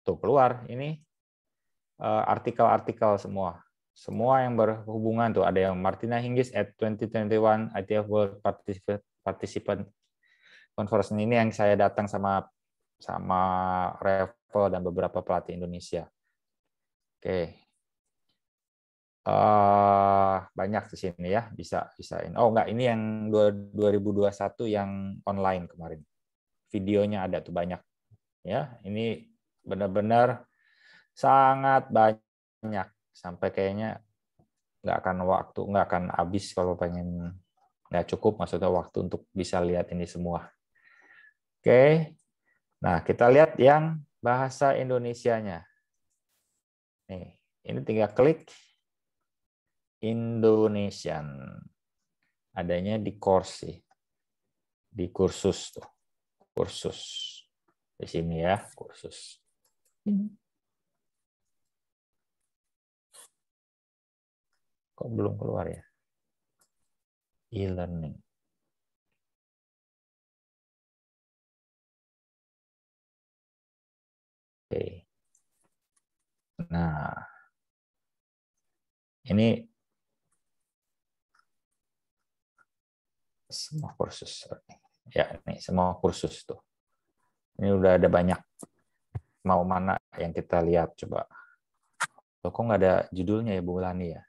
Tuh keluar ini artikel-artikel semua. Semua yang berhubungan tuh, ada yang Martina Hingis at 2021 ITF World Participant Conference, ini yang saya datang sama Revel dan beberapa pelatih Indonesia. Oke. Banyak di sini ya, bisa. Oh enggak, ini yang 2021 yang online kemarin. Videonya ada tuh banyak. Ya, ini benar-benar sangat banyak. Sampai kayaknya nggak akan habis kalau pengen, nggak cukup maksudnya waktu untuk bisa lihat ini semua. Oke, nah kita lihat yang bahasa Indonesianya. Nih, ini tinggal klik Indonesian. Adanya di course sih, di kursus tuh, kursus di sini ya, kursus. Kok belum keluar ya? E-learning. Oke. Nah, ini semua kursus. Ya, ini semua kursus tuh. Ini udah ada banyak. Mau mana yang kita lihat coba? Loh, kok nggak ada judulnya ya, Bu Lani ya?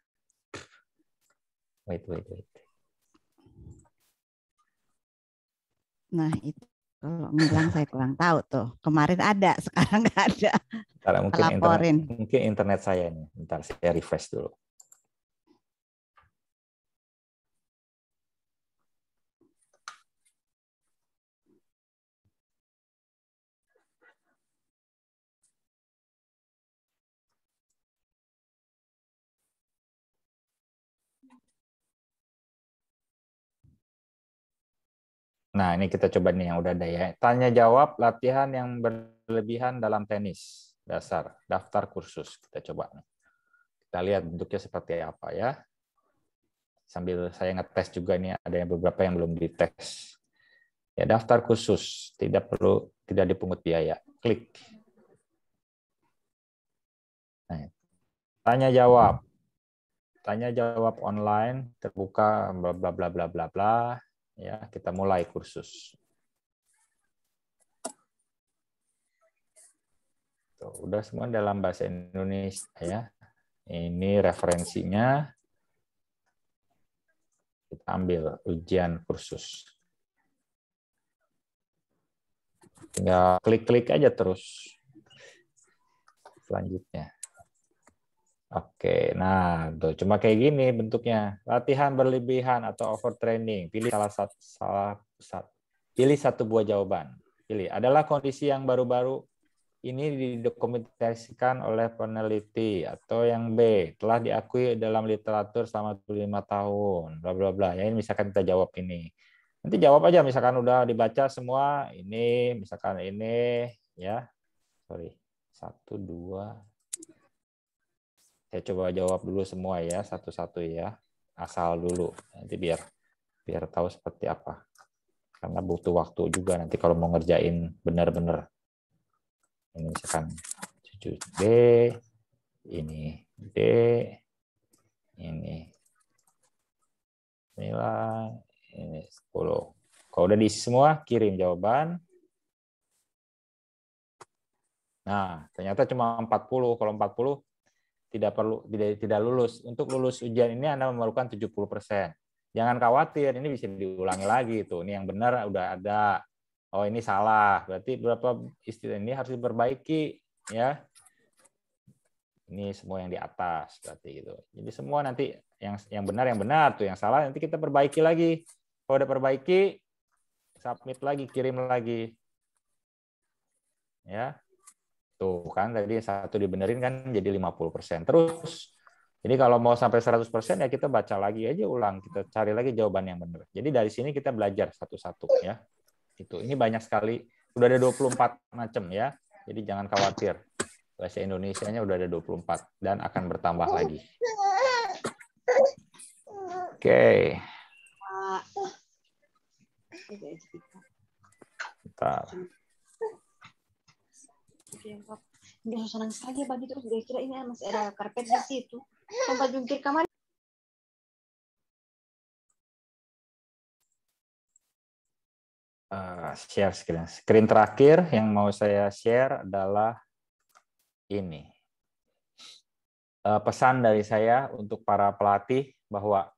Wait. Nah, itu kalau ngilang saya kurang tahu tuh. Kemarin ada, sekarang nggak ada. Bentar, mungkin internet saya nih. Bentar, saya refresh dulu. Nah, ini kita coba nih yang udah ada ya. Tanya jawab latihan yang berlebihan dalam tenis dasar, daftar kursus. Kita coba nih. Kita Kita lihat bentuknya seperti apa ya. Sambil saya ngetes juga nih, ada yang beberapa yang belum dites. Ya, daftar khusus, tidak dipungut biaya. Klik. Nah, tanya jawab online, terbuka, bla bla bla bla bla bla. Ya, kita mulai kursus. Tuh, udah semua dalam bahasa Indonesia ya. Ini referensinya. Kita ambil ujian kursus. Tinggal klik-klik aja terus. Selanjutnya. Oke, nah tuh cuma kayak gini bentuknya. Latihan berlebihan atau overtraining. Pilih pilih satu buah jawaban. Pilih. Adalah kondisi yang baru-baru ini didokumentasikan oleh peneliti, atau yang B, telah diakui dalam literatur selama 5 tahun, bla bla bla. Ya, ini misalkan kita jawab ini. Nanti jawab aja, misalkan udah dibaca semua, ini, misalkan ini, ya. Sorry. 1, 2. Saya coba jawab dulu semua ya, satu-satu ya. Asal dulu. Nanti biar tahu seperti apa. Karena butuh waktu juga nanti kalau mau ngerjain benar-benar. Ini misalkan 7D, ini D, ini 9, ini 10. Kalau udah diisi semua, kirim jawaban. Nah, ternyata cuma 40. Kalau 40 tidak lulus. Untuk lulus ujian ini Anda memerlukan 70%. Jangan khawatir, ini bisa diulangi lagi tuh. Ini yang benar udah ada. Oh, ini salah. Berarti berapa istilah ini harus diperbaiki ya. Ini semua yang di atas berarti gitu. Jadi semua nanti yang benar tuh, yang salah nanti kita perbaiki lagi. Kalau udah perbaiki, submit lagi, kirim lagi. Ya. Tuh kan tadi satu dibenerin kan jadi 50%. Terus jadi kalau mau sampai 100% ya kita baca lagi aja ulang, kita cari lagi jawaban yang benar. Jadi dari sini kita belajar satu-satu ya. Ini banyak sekali, udah ada 24 macam ya. Jadi jangan khawatir. Bahasa Indonesianya udah ada 24 dan akan bertambah lagi. Oke. Bentar. Dia senang sekali bagi terus dia kira ini masih ada karpet di situ. Tempat jungkir kamar. Share screen. Screen terakhir yang mau saya share adalah ini. Pesan dari saya untuk para pelatih bahwa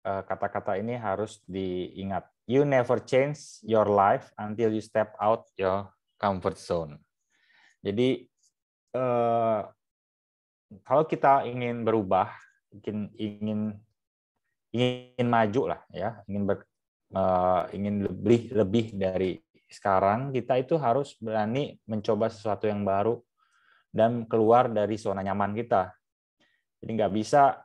kata-kata ini harus diingat. You never change your life until you step out your comfort zone. Jadi kalau kita ingin berubah, ingin maju lah ya, ingin lebih dari sekarang, kita itu harus berani mencoba sesuatu yang baru dan keluar dari zona nyaman kita. Jadi nggak bisa,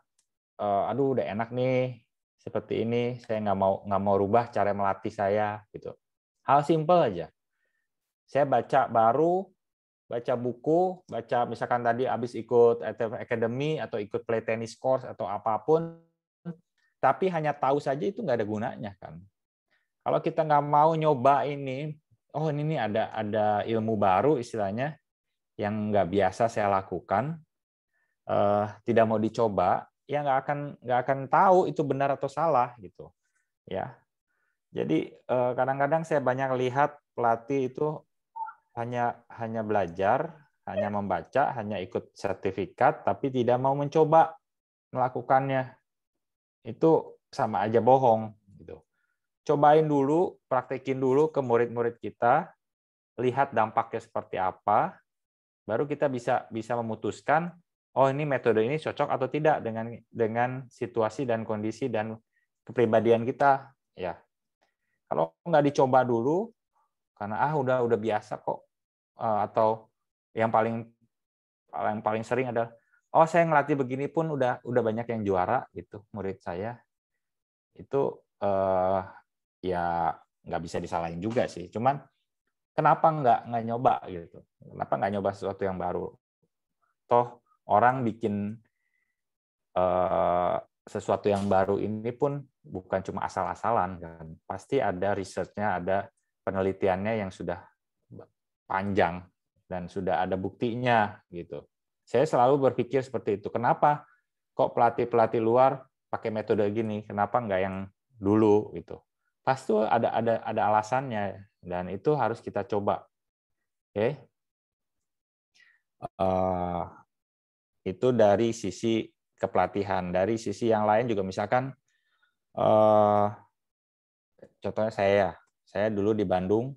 aduh udah enak nih seperti ini, saya nggak mau rubah cara melatih saya gitu. Hal simpel aja. Saya baca buku, misalkan tadi habis ikut ATF Academy atau ikut play tennis course atau apapun, tapi hanya tahu saja itu nggak ada gunanya kan. Kalau kita nggak mau nyoba ini, oh ini nih ada ilmu baru istilahnya yang nggak biasa saya lakukan, tidak mau dicoba, ya nggak akan tahu itu benar atau salah gitu, ya. Jadi kadang-kadang saya banyak lihat pelatih itu hanya belajar, hanya membaca, hanya ikut sertifikat, tapi tidak mau mencoba melakukannya. Itu sama aja bohong. Gitu. Cobain dulu, praktekin dulu ke murid-murid kita, lihat dampaknya seperti apa, baru kita bisa memutuskan, oh ini metode ini cocok atau tidak dengan situasi dan kondisi dan kepribadian kita. Ya, kalau nggak dicoba dulu, karena udah biasa kok, atau yang paling sering adalah saya ngelatih begini pun udah banyak yang juara gitu murid saya, itu ya nggak bisa disalahin juga sih, cuman kenapa nggak nyoba gitu, kenapa nggak nyoba sesuatu yang baru, toh orang bikin sesuatu yang baru ini pun bukan cuma asal-asalan kan. Pasti ada research-nya, ada penelitiannya yang sudah panjang dan sudah ada buktinya gitu. Saya selalu berpikir seperti itu. Kenapa kok pelatih-pelatih luar pakai metode gini? Kenapa nggak yang dulu gitu? Pasti ada alasannya dan itu harus kita coba. Oke. Itu dari sisi kepelatihan. Dari sisi yang lain juga misalkan contohnya saya dulu di Bandung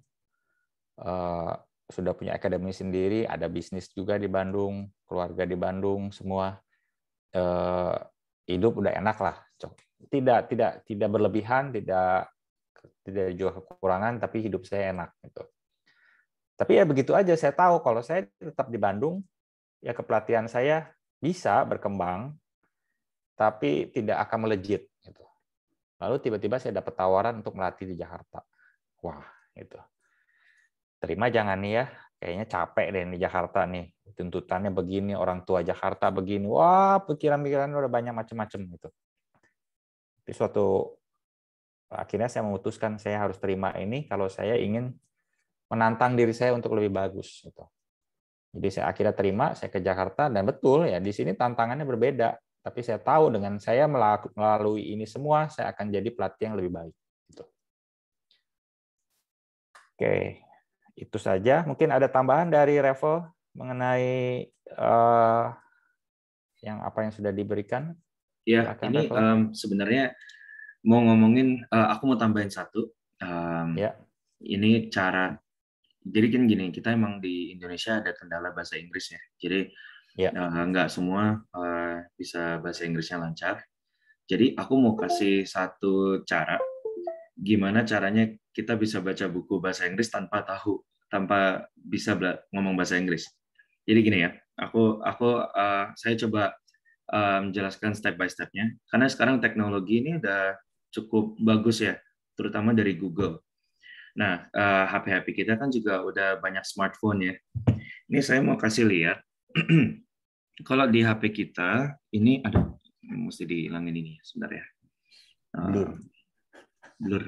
sudah punya akademi sendiri, ada bisnis juga di Bandung, keluarga di Bandung, semua hidup udah enak lah. Tidak berlebihan, tidak juga kekurangan, tapi hidup saya enak gitu. Tapi ya begitu aja, saya tahu kalau saya tetap di Bandung, ya kepelatihan saya bisa berkembang, tapi tidak akan melejit. Gitu. Lalu tiba-tiba saya dapat tawaran untuk melatih di Jakarta. Wah, itu. Terima jangan nih ya, kayaknya capek deh di Jakarta nih. Tuntutannya begini, orang tua Jakarta begini. Wah, pikiran-pikiran udah banyak macam-macam gitu. Tapi akhirnya saya memutuskan saya harus terima ini kalau saya ingin menantang diri saya untuk lebih bagus. Gitu. Jadi saya akhirnya terima, saya ke Jakarta dan betul ya di sini tantangannya berbeda. Tapi saya tahu dengan saya melalui ini semua, saya akan jadi pelatih yang lebih baik. Gitu. Oke, itu saja. Mungkin ada tambahan dari Revo mengenai yang sudah diberikan. Ya, Silakan, ini Revo. sebenarnya mau ngomongin, aku mau tambahin satu. Ya. Ini cara, jadi kan gini, kita emang di Indonesia ada kendala bahasa Inggris ya. Jadi nggak semua bisa bahasa Inggrisnya lancar. Jadi aku mau kasih satu cara, gimana caranya kita bisa baca buku bahasa Inggris tanpa bisa ngomong bahasa Inggris. Jadi gini ya, saya coba menjelaskan step by step-nya. Karena sekarang teknologi ini udah cukup bagus ya, terutama dari Google. Nah, HP-HP kita kan juga udah banyak smartphone ya. Ini saya mau kasih lihat. Kalau di HP kita, ini ada, mesti dihilangin ini sebentar ya. Blur.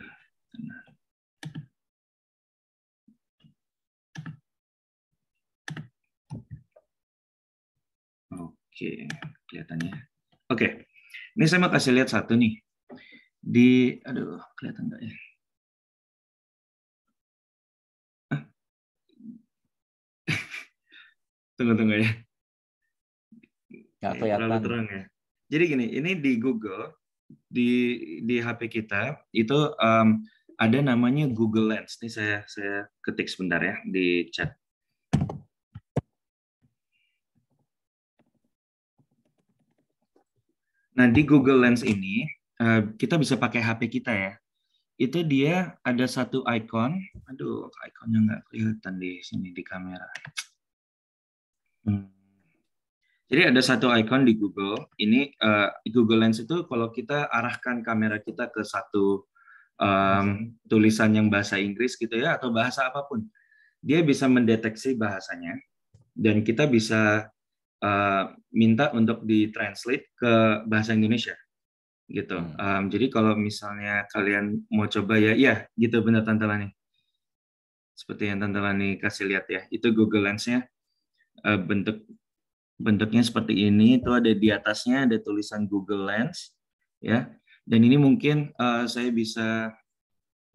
Oke, kelihatannya. Oke, ini saya mau kasih lihat satu nih. Aduh, kelihatan nggak ya? Tunggu ya. Nggak kelihatan. Terlalu terang ya. Jadi gini, ini di Google, di HP kita itu ada namanya Google Lens. Ini saya ketik sebentar ya di chat. Nah, di Google Lens ini kita bisa pakai HP kita ya. Itu dia ada satu icon. Aduh, iconnya nggak kelihatan di sini di kamera. Jadi ada satu icon di Google. Ini Google Lens itu kalau kita arahkan kamera kita ke satu tulisan yang bahasa Inggris gitu ya atau bahasa apapun, dia bisa mendeteksi bahasanya dan kita bisa minta untuk ditranslate ke bahasa Indonesia gitu. Jadi kalau misalnya kalian mau coba ya gitu benar Tante Lani. Seperti yang Tante Lani kasih lihat ya, itu Google Lens-nya bentuknya seperti ini. Itu ada di atasnya ada tulisan Google Lens ya. Dan ini mungkin saya bisa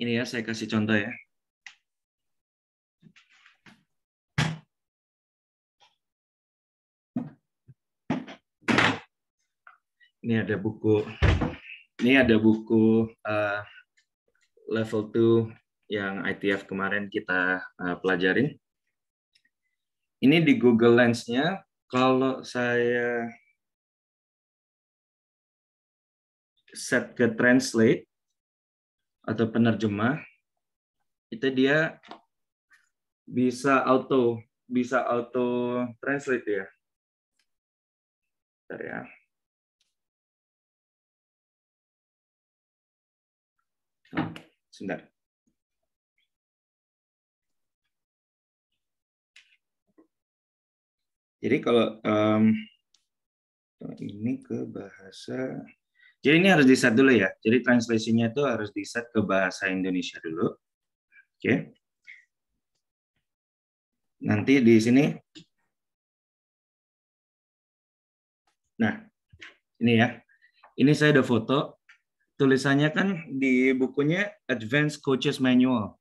ini ya, saya kasih contoh ya. Ini ada buku level 2 yang ITF kemarin kita pelajarin. Ini di Google Lens-nya, kalau saya set ke translate atau penerjemah, itu dia bisa auto translate ya. Bentar ya. Sebentar. Jadi kalau Ini ke bahasa. Jadi ini harus di-set dulu ya. Jadi translation-nya itu harus di-set ke bahasa Indonesia dulu. Oke. Nanti di sini. Nah, ini ya. Ini saya ada foto. Tulisannya kan di bukunya Advanced Coaches Manual.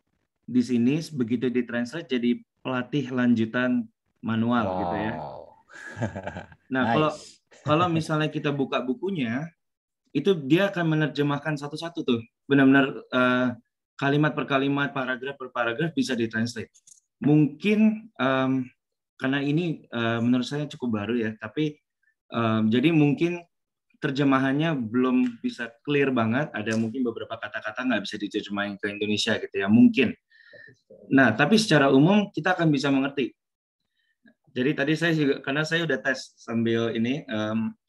Di sini begitu ditranslate jadi pelatih lanjutan manual gitu ya. Nah, Nice. kalau misalnya kita buka bukunya, itu dia akan menerjemahkan satu-satu tuh. Benar-benar kalimat per kalimat, paragraf per paragraf bisa ditranslate. Mungkin karena ini menurut saya cukup baru ya, tapi jadi mungkin terjemahannya belum bisa clear banget. Ada mungkin beberapa kata-kata nggak bisa diterjemahin ke Indonesia gitu ya, mungkin. Nah, tapi secara umum kita akan bisa mengerti. Jadi tadi saya juga, karena saya udah tes sambil ini,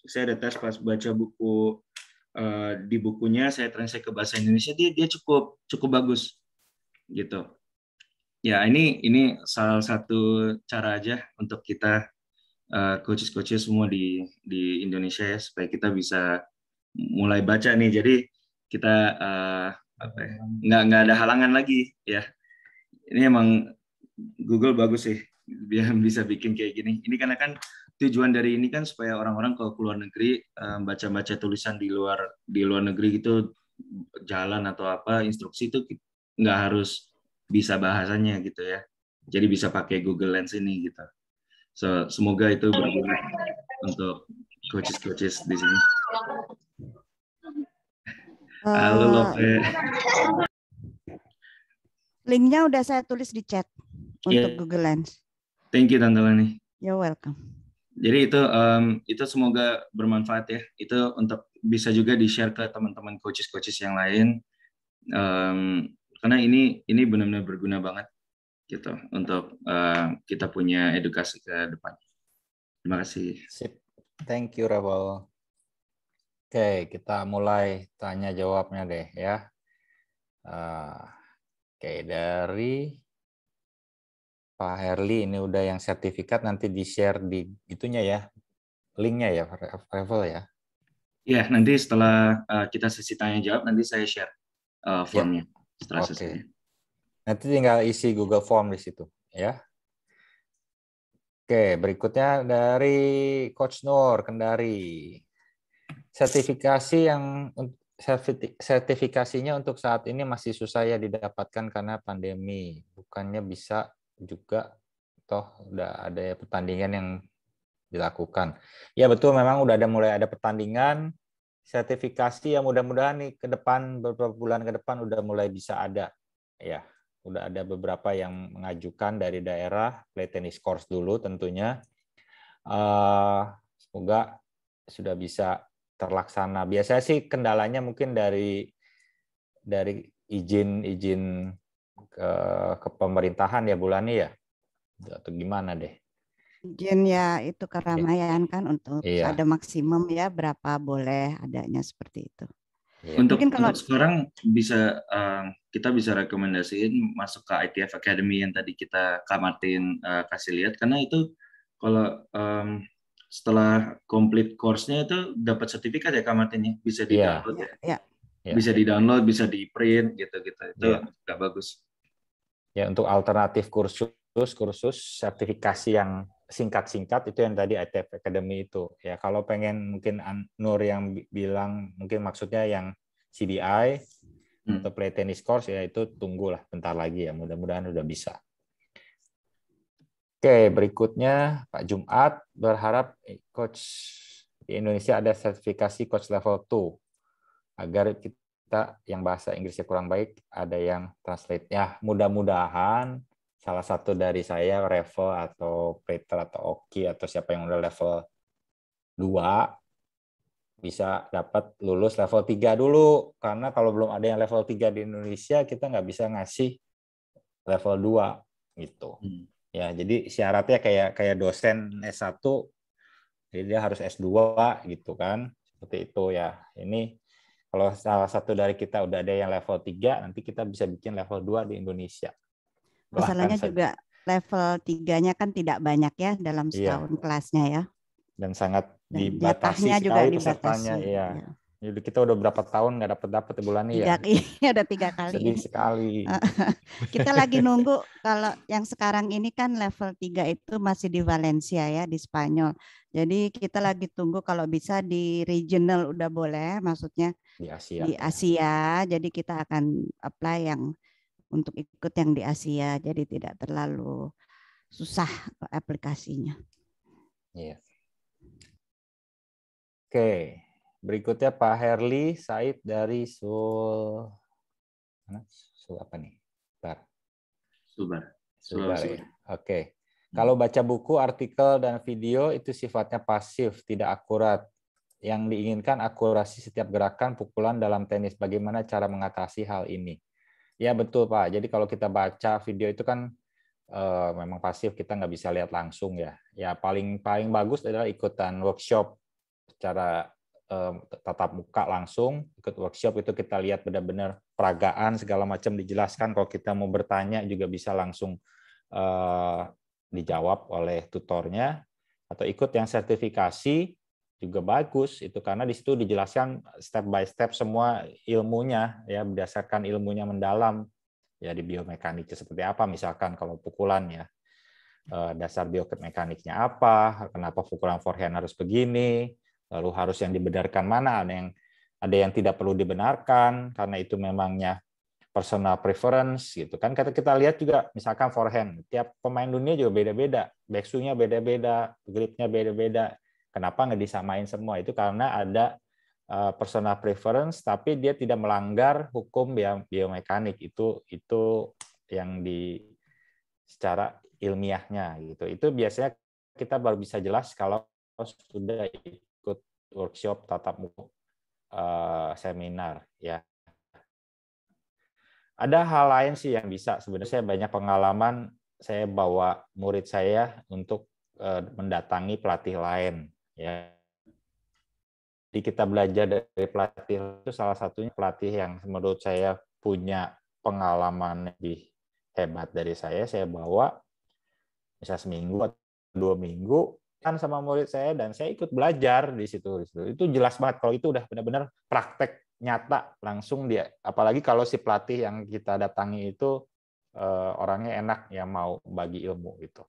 saya udah tes pas baca buku di bukunya, saya translate ke bahasa Indonesia, dia cukup bagus gitu. Ya ini salah satu cara aja untuk kita coaches semua di Indonesia ya, supaya kita bisa mulai baca nih. Jadi kita nggak ada halangan lagi ya. Ini emang Google bagus sih, dia bisa bikin kayak gini. Ini karena kan tujuan dari ini kan supaya orang-orang kalau keluar negeri baca-baca tulisan di luar negeri gitu, jalan atau apa instruksi itu nggak harus bisa bahasanya gitu ya. Jadi bisa pakai Google Lens ini gitu. So, semoga itu berguna untuk coaches di sini. Halo Lope. Linknya udah saya tulis di chat untuk Yeah. Google Lens. Thank you Tante Lani. You're welcome. Jadi itu semoga bermanfaat ya. Itu untuk bisa juga di-share ke teman-teman coaches yang lain. Karena ini benar-benar berguna banget gitu untuk kita punya edukasi ke depan. Terima kasih. Sip. Thank you, Rebel. Oke, kita mulai tanya jawabnya deh ya. Oke, dari Pak Herli ini udah yang sertifikat, nanti di-share di itunya ya, linknya ya, Rebel ya. Ya, nanti setelah kita sesi tanya jawab, nanti saya share formnya setelah sesinya. Nanti tinggal isi Google Form di situ ya. Oke, berikutnya dari Coach Nur Kendari. Sertifikasinya untuk saat ini masih susah ya didapatkan karena pandemi. Bukannya bisa juga, toh udah ada pertandingan yang dilakukan. Ya betul, memang udah mulai ada pertandingan. Sertifikasi yang mudah-mudahan nih ke depan, beberapa bulan ke depan udah mulai bisa ada. Ya, udah ada beberapa yang mengajukan dari daerah, play tennis course dulu tentunya. Semoga sudah bisa terlaksana. Biasanya sih kendalanya mungkin dari izin ke pemerintahan ya Bulani ya, atau gimana deh? Izin ya itu keramaian kan untuk Iya. ada maksimum ya berapa boleh adanya seperti itu. Iya. Untuk kalau sekarang bisa kita bisa rekomendasiin masuk ke ITF Academy yang tadi Kak Martin kasih lihat, karena itu kalau setelah complete course-nya itu dapat sertifikat ya Kak Martin ya, bisa di-download ya. Bisa di-download, bisa di-print gitu-gitu. Itu nggak bagus. Ya, untuk alternatif kursus sertifikasi yang singkat-singkat itu yang tadi ITF Academy itu. Ya, kalau pengen mungkin Nur yang bilang mungkin maksudnya yang CDI atau play tennis course ya itu tunggulah bentar lagi ya, mudah-mudahan udah bisa. Oke, berikutnya Pak Jumat berharap coach di Indonesia ada sertifikasi coach level 2 agar kita yang bahasa Inggrisnya kurang baik ada yang translate. Ya, mudah-mudahan salah satu dari saya, Revel atau Peter atau Oki atau siapa yang udah level 2 bisa dapat lulus level 3 dulu. Karena kalau belum ada yang level 3 di Indonesia, kita nggak bisa ngasih level 2 gitu. Ya, jadi syaratnya kayak dosen S1, jadi dia harus S2 gitu kan. Seperti itu ya. Ini kalau salah satu dari kita udah ada yang level 3, nanti kita bisa bikin level 2 di Indonesia. Masalahnya juga level 3-nya kan tidak banyak ya dalam setahun kelasnya ya. Dan sangat Dan dibatasi jatahnya juga sekali pesertanya, dibatasi. ya. Ya. Jadi kita udah berapa tahun nggak dapat bulan ini ya. Ada 3 kali Sedih ini. sekali. Kita lagi nunggu kalau yang sekarang ini kan level 3 itu masih di Valencia ya, di Spanyol. Jadi kita lagi tunggu kalau bisa di regional udah boleh, maksudnya Di Asia. di Asia. Jadi kita akan apply yang untuk ikut yang di Asia. Jadi tidak terlalu susah aplikasinya. Iya. Oke. Berikutnya Pak Herli Said dari Sul apa nih? Sulbar ya. Oke. Kalau baca buku, artikel, dan video itu sifatnya pasif, tidak akurat. Yang diinginkan akurasi setiap gerakan pukulan dalam tenis. Bagaimana cara mengatasi hal ini? Ya betul Pak. Jadi kalau kita baca video itu kan memang pasif, kita nggak bisa lihat langsung ya. Ya paling bagus adalah ikutan workshop secara tatap muka langsung. Ikut workshop itu kita lihat benar-benar peragaan segala macam dijelaskan. Kalau kita mau bertanya juga bisa langsung dijawab oleh tutornya, atau ikut yang sertifikasi juga bagus itu, karena di situ dijelaskan step by step semua ilmunya ya, berdasarkan ilmunya mendalam ya, di biomekaniknya seperti apa, misalkan kalau pukulan ya dasar biomekaniknya apa, kenapa pukulan forehand harus begini, lalu harus yang dibenarkan mana, ada yang tidak perlu dibenarkan karena itu memangnya personal preference gitu kan. Kita lihat juga misalkan forehand, tiap pemain dunia juga beda-beda, backswing-nya beda-beda, grip-nya beda-beda. Kenapa nggak disamain semua? Itu karena ada personal preference, tapi dia tidak melanggar hukum biomekanik. Itu yang secara ilmiahnya gitu. Itu biasanya kita baru bisa jelas kalau sudah ikut workshop tatap muka, seminar ya. Ada hal lain sih yang bisa, sebenarnya saya banyak pengalaman, saya bawa murid saya untuk mendatangi pelatih lain ya. Jadi kita belajar dari pelatih itu, salah satunya pelatih yang menurut saya punya pengalaman lebih hebat dari saya bawa bisa seminggu atau 2 minggu kan sama murid saya, dan saya ikut belajar di situ. Itu jelas banget kalau itu udah benar-benar praktek nyata langsung dia. Apalagi kalau si pelatih yang kita datangi itu orangnya enak ya, mau bagi ilmu gitu.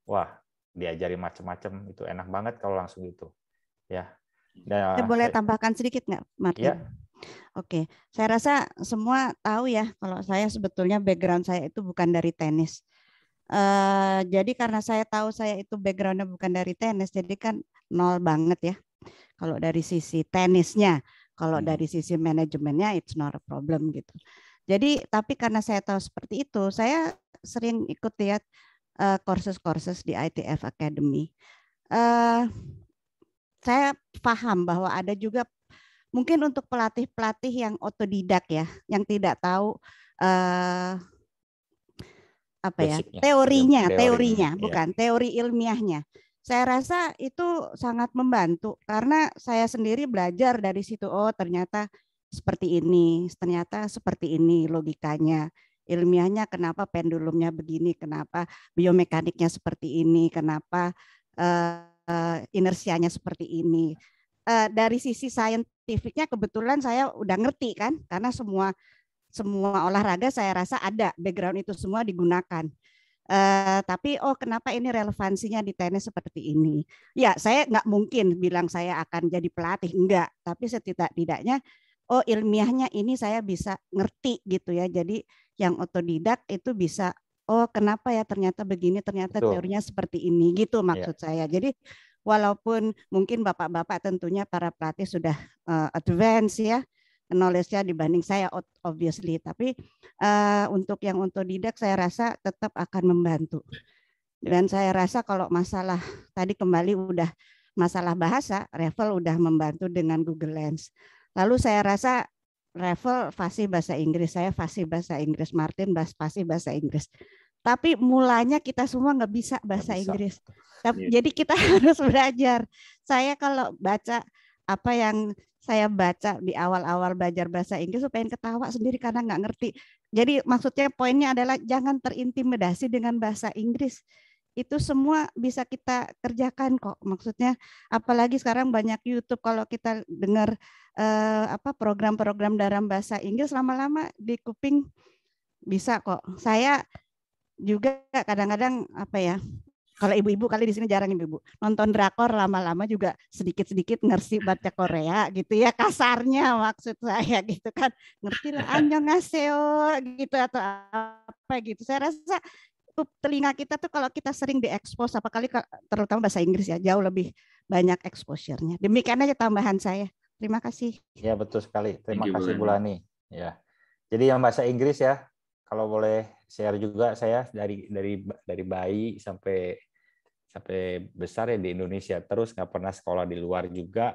Wah, diajari macam-macam, itu enak banget kalau langsung gitu. Ya. Saya boleh tambahkan sedikit nggak, Martin? Ya. Oke, saya rasa semua tahu ya kalau saya sebetulnya background saya itu bukan dari tenis. Jadi karena saya tahu saya itu backgroundnya bukan dari tenis, jadi kan nol banget ya. Kalau dari sisi tenisnya, kalau dari sisi manajemennya it's not a problem gitu. Jadi tapi karena saya tahu seperti itu, saya sering ikut lihat courses di ITF Academy. Saya paham bahwa ada juga mungkin untuk pelatih-pelatih yang otodidak ya, yang tidak tahu teorinya, bukan teori ilmiahnya. Saya rasa itu sangat membantu karena saya sendiri belajar dari situ. Oh, ternyata seperti ini logikanya. Ilmiahnya kenapa pendulumnya begini, kenapa biomekaniknya seperti ini, kenapa inersianya seperti ini. Dari sisi saintifiknya kebetulan saya udah ngerti kan, karena semua olahraga saya rasa ada background itu semua digunakan. Tapi kenapa ini relevansinya di tenis seperti ini? Ya, saya nggak mungkin bilang saya akan jadi pelatih, enggak. Tapi setidak-tidaknya, ilmiahnya ini saya bisa ngerti gitu ya. Jadi yang otodidak itu bisa, kenapa ya ternyata begini, ternyata teorinya seperti ini gitu maksud saya. Jadi walaupun mungkin bapak-bapak tentunya para pelatih sudah advance ya, knowledge-nya dibanding saya obviously, tapi untuk yang otodidak saya rasa tetap akan membantu. Dan saya rasa kalau masalah tadi kembali udah masalah bahasa, Revel udah membantu dengan Google Lens. Lalu saya rasa Revel fasih bahasa Inggris, saya fasih bahasa Inggris, Martin fasih bahasa Inggris. Tapi mulanya kita semua nggak bisa bahasa Inggris. Jadi kita harus belajar. Saya kalau baca apa yang saya baca di awal-awal belajar bahasa Inggris, pengen ketawa sendiri karena nggak ngerti. Jadi maksudnya poinnya adalah jangan terintimidasi dengan bahasa Inggris. itu semua bisa kita kerjakan kok. Maksudnya apalagi sekarang banyak YouTube, kalau kita dengar program-program dalam bahasa Inggris, lama-lama di kuping bisa kok. Saya juga kadang-kadang kalau ibu-ibu kali di sini jarang ibu-ibu nonton drakor, lama-lama juga sedikit-sedikit ngerti baca Korea gitu ya, kasarnya maksud saya gitu kan, ngerti lah annyeonghaseyo gitu atau apa gitu. Saya rasa telinga kita tuh kalau kita sering diekspos, apalagi terutama bahasa Inggris ya, jauh lebih banyak exposure-nya. Demikian aja tambahan saya. Terima kasih. Ya, betul sekali. Terima kasih Bu Lani. Ya. Jadi yang bahasa Inggris ya, kalau boleh share juga, saya dari bayi sampai besar ya di Indonesia, terus nggak pernah sekolah di luar juga,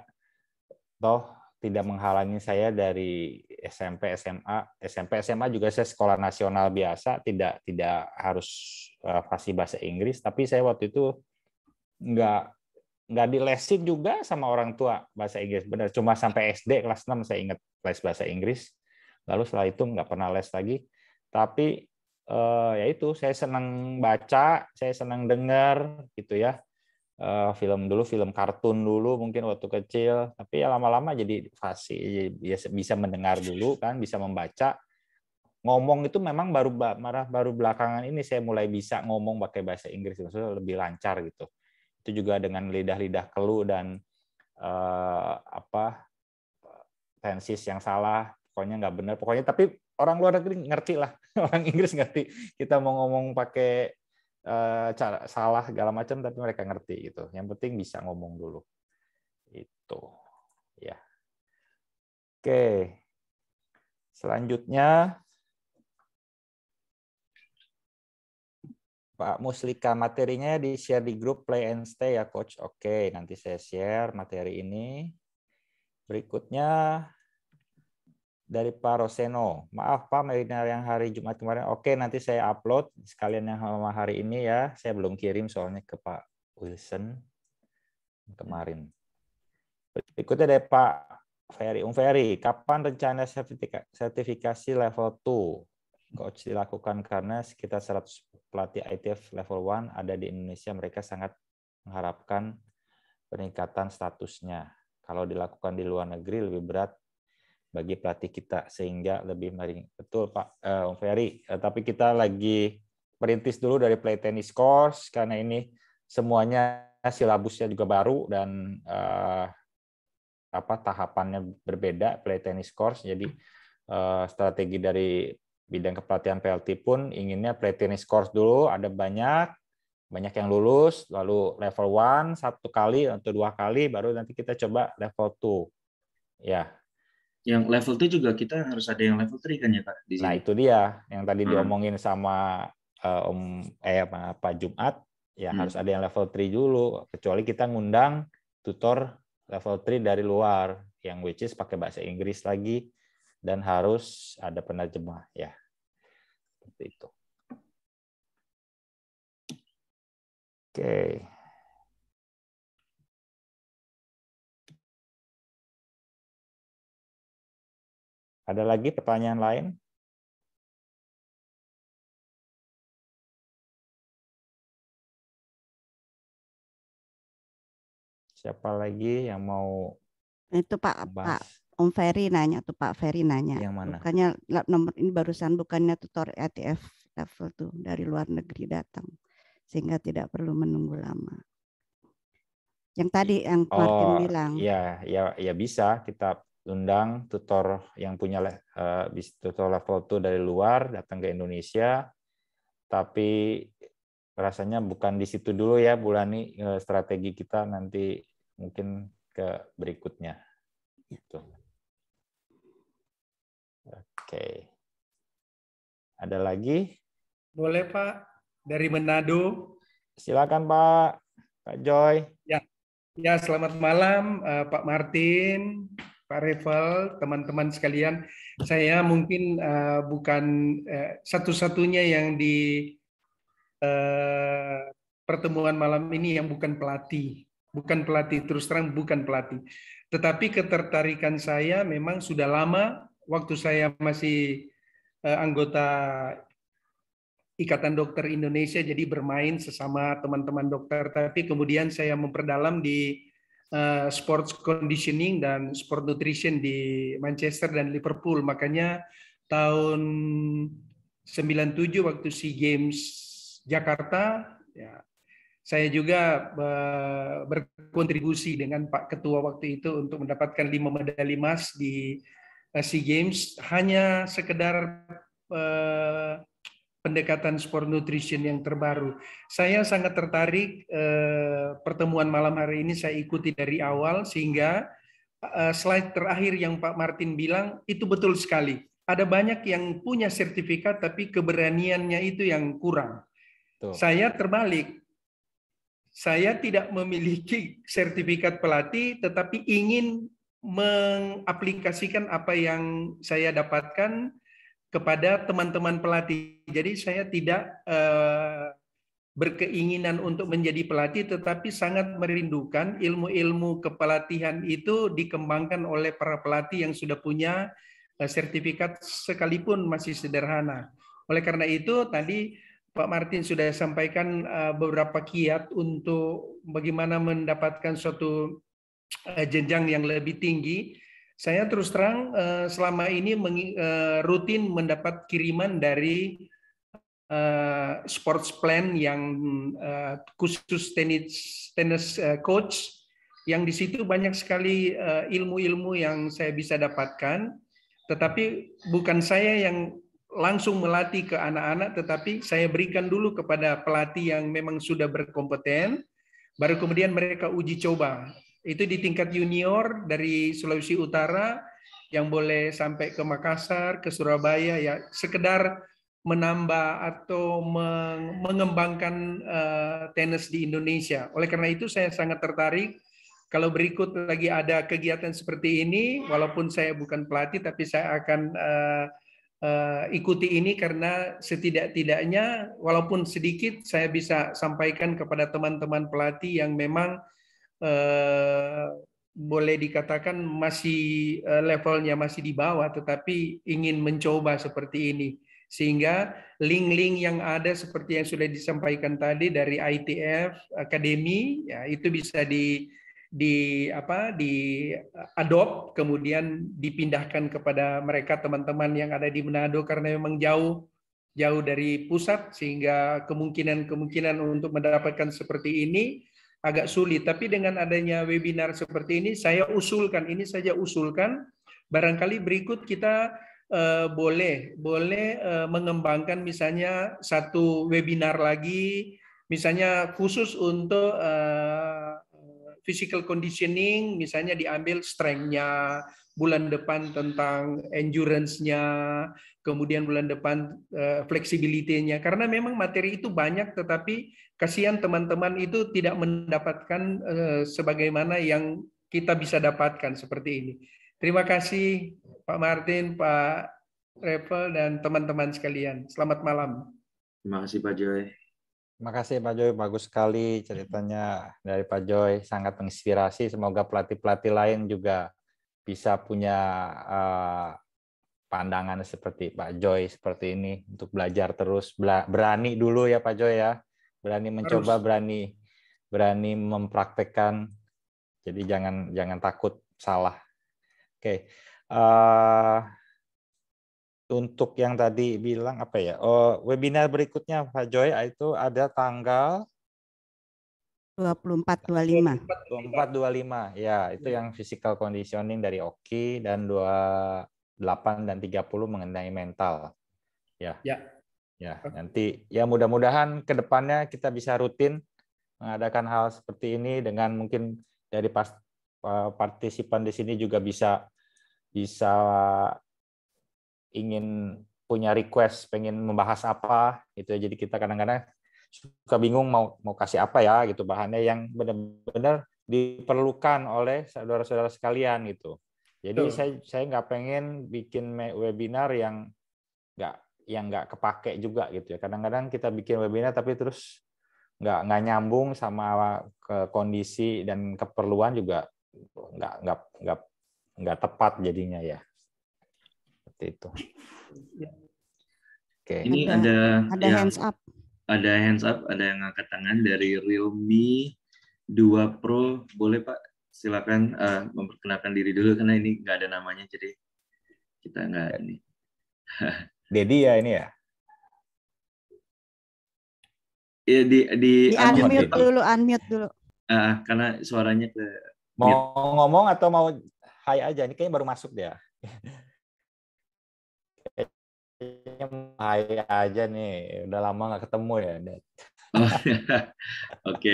toh tidak menghalangi saya dari SMP SMA juga saya sekolah nasional biasa, tidak harus fasih bahasa Inggris, tapi saya waktu itu nggak dilesin juga sama orang tua bahasa Inggris, benar, cuma sampai SD kelas 6 saya ingat les bahasa Inggris, lalu setelah itu nggak pernah les lagi. Tapi ya itu, saya senang baca, saya senang dengar gitu ya. Film kartun dulu mungkin waktu kecil, tapi ya lama-lama jadi fasih, bisa mendengar dulu kan, bisa membaca. Ngomong itu memang baru belakangan ini saya mulai bisa ngomong pakai bahasa Inggris, maksudnya lebih lancar gitu. Itu juga dengan lidah-lidah keluh dan tensis yang salah, pokoknya nggak benar, pokoknya, tapi orang luar negeri ngerti lah, orang Inggris ngerti kita mau ngomong pakai cara salah segala macam, tapi mereka ngerti gitu. Yang penting bisa ngomong dulu. Itu ya. Oke. Selanjutnya Pak Muslika, materinya di-share di grup Play and Stay ya, Coach. Oke, nanti saya share materi ini. Berikutnya dari Pak Roseno. Maaf Pak, webinar yang hari Jumat kemarin. Oke, nanti saya upload sekalian yang hari ini ya. Saya belum kirim soalnya ke Pak Wilson kemarin. Berikutnya dari Pak Ferry. Ferry, kapan rencana sertifikasi level 2 Coach dilakukan? Karena sekitar 100 pelatih ITF level 1 ada di Indonesia. Mereka sangat mengharapkan peningkatan statusnya. Kalau dilakukan di luar negeri lebih berat bagi pelatih kita sehingga lebih meringan. Betul Pak Ferry, tapi kita lagi merintis dulu dari play tennis course karena ini semuanya silabusnya juga baru dan tahapannya berbeda play tennis course. Jadi strategi dari bidang kepelatihan PLT pun inginnya play tennis course dulu, ada banyak yang lulus, lalu level 1 1 kali atau 2 kali, baru nanti kita coba level 2. Ya. Yang level 2 juga kita harus ada yang level 3 kan ya Kak di sini. Nah, itu dia yang tadi diomongin sama Pak Jumat, ya harus ada yang level 3 dulu, kecuali kita ngundang tutor level 3 dari luar yang which is pakai bahasa Inggris lagi dan harus ada penerjemah ya. Seperti itu. Oke. Ada lagi pertanyaan lain? Siapa lagi yang mau? Itu Pak Om Ferry nanya tuh, Pak Ferry nanya. Yang mana? Bukannya nomor ini barusan bukannya tutor ITF level tuh dari luar negeri datang sehingga tidak perlu menunggu lama. Yang tadi yang Martin bilang. Ya bisa kita undang tutor yang punya tutor level 2 dari luar datang ke Indonesia, tapi rasanya bukan di situ dulu ya Bu Lani, strategi kita nanti mungkin ke berikutnya. Gitu. Oke. Ada lagi? Boleh Pak, dari Manado. Silakan Pak Joy. Ya, selamat malam Pak Martin, Pak Revel, teman-teman sekalian. Saya mungkin bukan satu-satunya yang di pertemuan malam ini yang bukan pelatih. Bukan pelatih, terus terang bukan pelatih. Tetapi ketertarikan saya memang sudah lama, waktu saya masih anggota Ikatan Dokter Indonesia, jadi bermain sesama teman-teman dokter. Tapi kemudian saya memperdalam di sports conditioning dan sport nutrition di Manchester dan Liverpool. Makanya tahun 97 waktu SEA Games Jakarta, ya, saya juga berkontribusi dengan Pak Ketua waktu itu untuk mendapatkan 5 medali emas di SEA Games, hanya sekedar pendekatan sport nutrition yang terbaru. Saya sangat tertarik pertemuan malam hari ini saya ikuti dari awal, sehingga slide terakhir yang Pak Martin bilang itu betul sekali. Ada banyak yang punya sertifikat tapi keberaniannya itu yang kurang. Tuh. Saya terbalik. Saya tidak memiliki sertifikat pelatih tetapi ingin mengaplikasikan apa yang saya dapatkan kepada teman-teman pelatih. Jadi saya tidak berkeinginan untuk menjadi pelatih, tetapi sangat merindukan ilmu-ilmu kepelatihan itu dikembangkan oleh para pelatih yang sudah punya sertifikat sekalipun masih sederhana. Oleh karena itu tadi Pak Martin sudah sampaikan beberapa kiat untuk bagaimana mendapatkan suatu jenjang yang lebih tinggi. Saya terus terang selama ini rutin mendapat kiriman dari sports plan yang khusus tenis coach, yang di situ banyak sekali ilmu-ilmu yang saya bisa dapatkan. Tetapi bukan saya yang langsung melatih ke anak-anak, tetapi saya berikan dulu kepada pelatih yang memang sudah berkompeten, baru kemudian mereka uji coba. Itu di tingkat junior dari Sulawesi Utara yang boleh sampai ke Makassar, ke Surabaya, ya sekedar menambah atau mengembangkan tenis di Indonesia. Oleh karena itu saya sangat tertarik kalau berikut lagi ada kegiatan seperti ini, walaupun saya bukan pelatih tapi saya akan ikuti ini karena setidak-tidaknya walaupun sedikit saya bisa sampaikan kepada teman-teman pelatih yang memang boleh dikatakan masih levelnya masih di bawah tetapi ingin mencoba seperti ini, sehingga link-link yang ada seperti yang sudah disampaikan tadi dari ITF Academy, ya itu bisa di adopt kemudian dipindahkan kepada mereka teman-teman yang ada di Manado, karena memang jauh dari pusat sehingga kemungkinan untuk mendapatkan seperti ini agak sulit. Tapi dengan adanya webinar seperti ini, saya usulkan, barangkali berikut kita boleh mengembangkan misalnya satu webinar lagi, misalnya khusus untuk physical conditioning, misalnya diambil strength-nya, bulan depan tentang endurance-nya, kemudian bulan depan flexibility-nya, karena memang materi itu banyak tetapi kasihan teman-teman itu tidak mendapatkan sebagaimana yang kita bisa dapatkan seperti ini. Terima kasih Pak Martin, Pak Revel, dan teman-teman sekalian. Selamat malam. Terima kasih Pak Joy. Terima kasih Pak Joy, bagus sekali ceritanya dari Pak Joy, sangat menginspirasi. Semoga pelatih-pelatih lain juga bisa punya pandangan seperti Pak Joy seperti ini untuk belajar terus, berani dulu ya Pak Joy ya. Berani mencoba, berani mempraktekkan. Jadi jangan takut salah. Oke. Untuk yang tadi bilang apa ya? Webinar berikutnya Pak Joy itu ada tanggal 24-25. 24-25. Ya, itu yang physical conditioning dari Oki, dan 28 dan 30 mengenai mental. Ya. Ya, nanti ya mudah-mudahan ke depannya kita bisa rutin mengadakan hal seperti ini, dengan mungkin dari partisipan di sini juga bisa ingin punya request, pengen membahas apa gitu. Jadi kita kadang-kadang suka bingung mau kasih apa ya gitu, bahannya yang benar-benar diperlukan oleh saudara-saudara sekalian gitu. Jadi saya nggak pengen bikin webinar yang nggak kepake juga gitu ya. Kadang-kadang kita bikin webinar tapi terus nggak nyambung sama kondisi dan keperluan, juga nggak tepat jadinya ya. Seperti itu. Oke. Ini ada yang hands up. Ada hands up, ada yang ngangkat tangan dari Realme 2 Pro. Boleh Pak, silakan memperkenalkan diri dulu karena ini nggak ada namanya, jadi kita nggak ini. Dedi ya ini ya? Ya, di unmute Pak. dulu, unmute dulu. Karena suaranya ke Mau ngomong atau mau hai aja? Ini kayaknya baru masuk dia. Hai aja nih, udah lama nggak ketemu ya. Oke.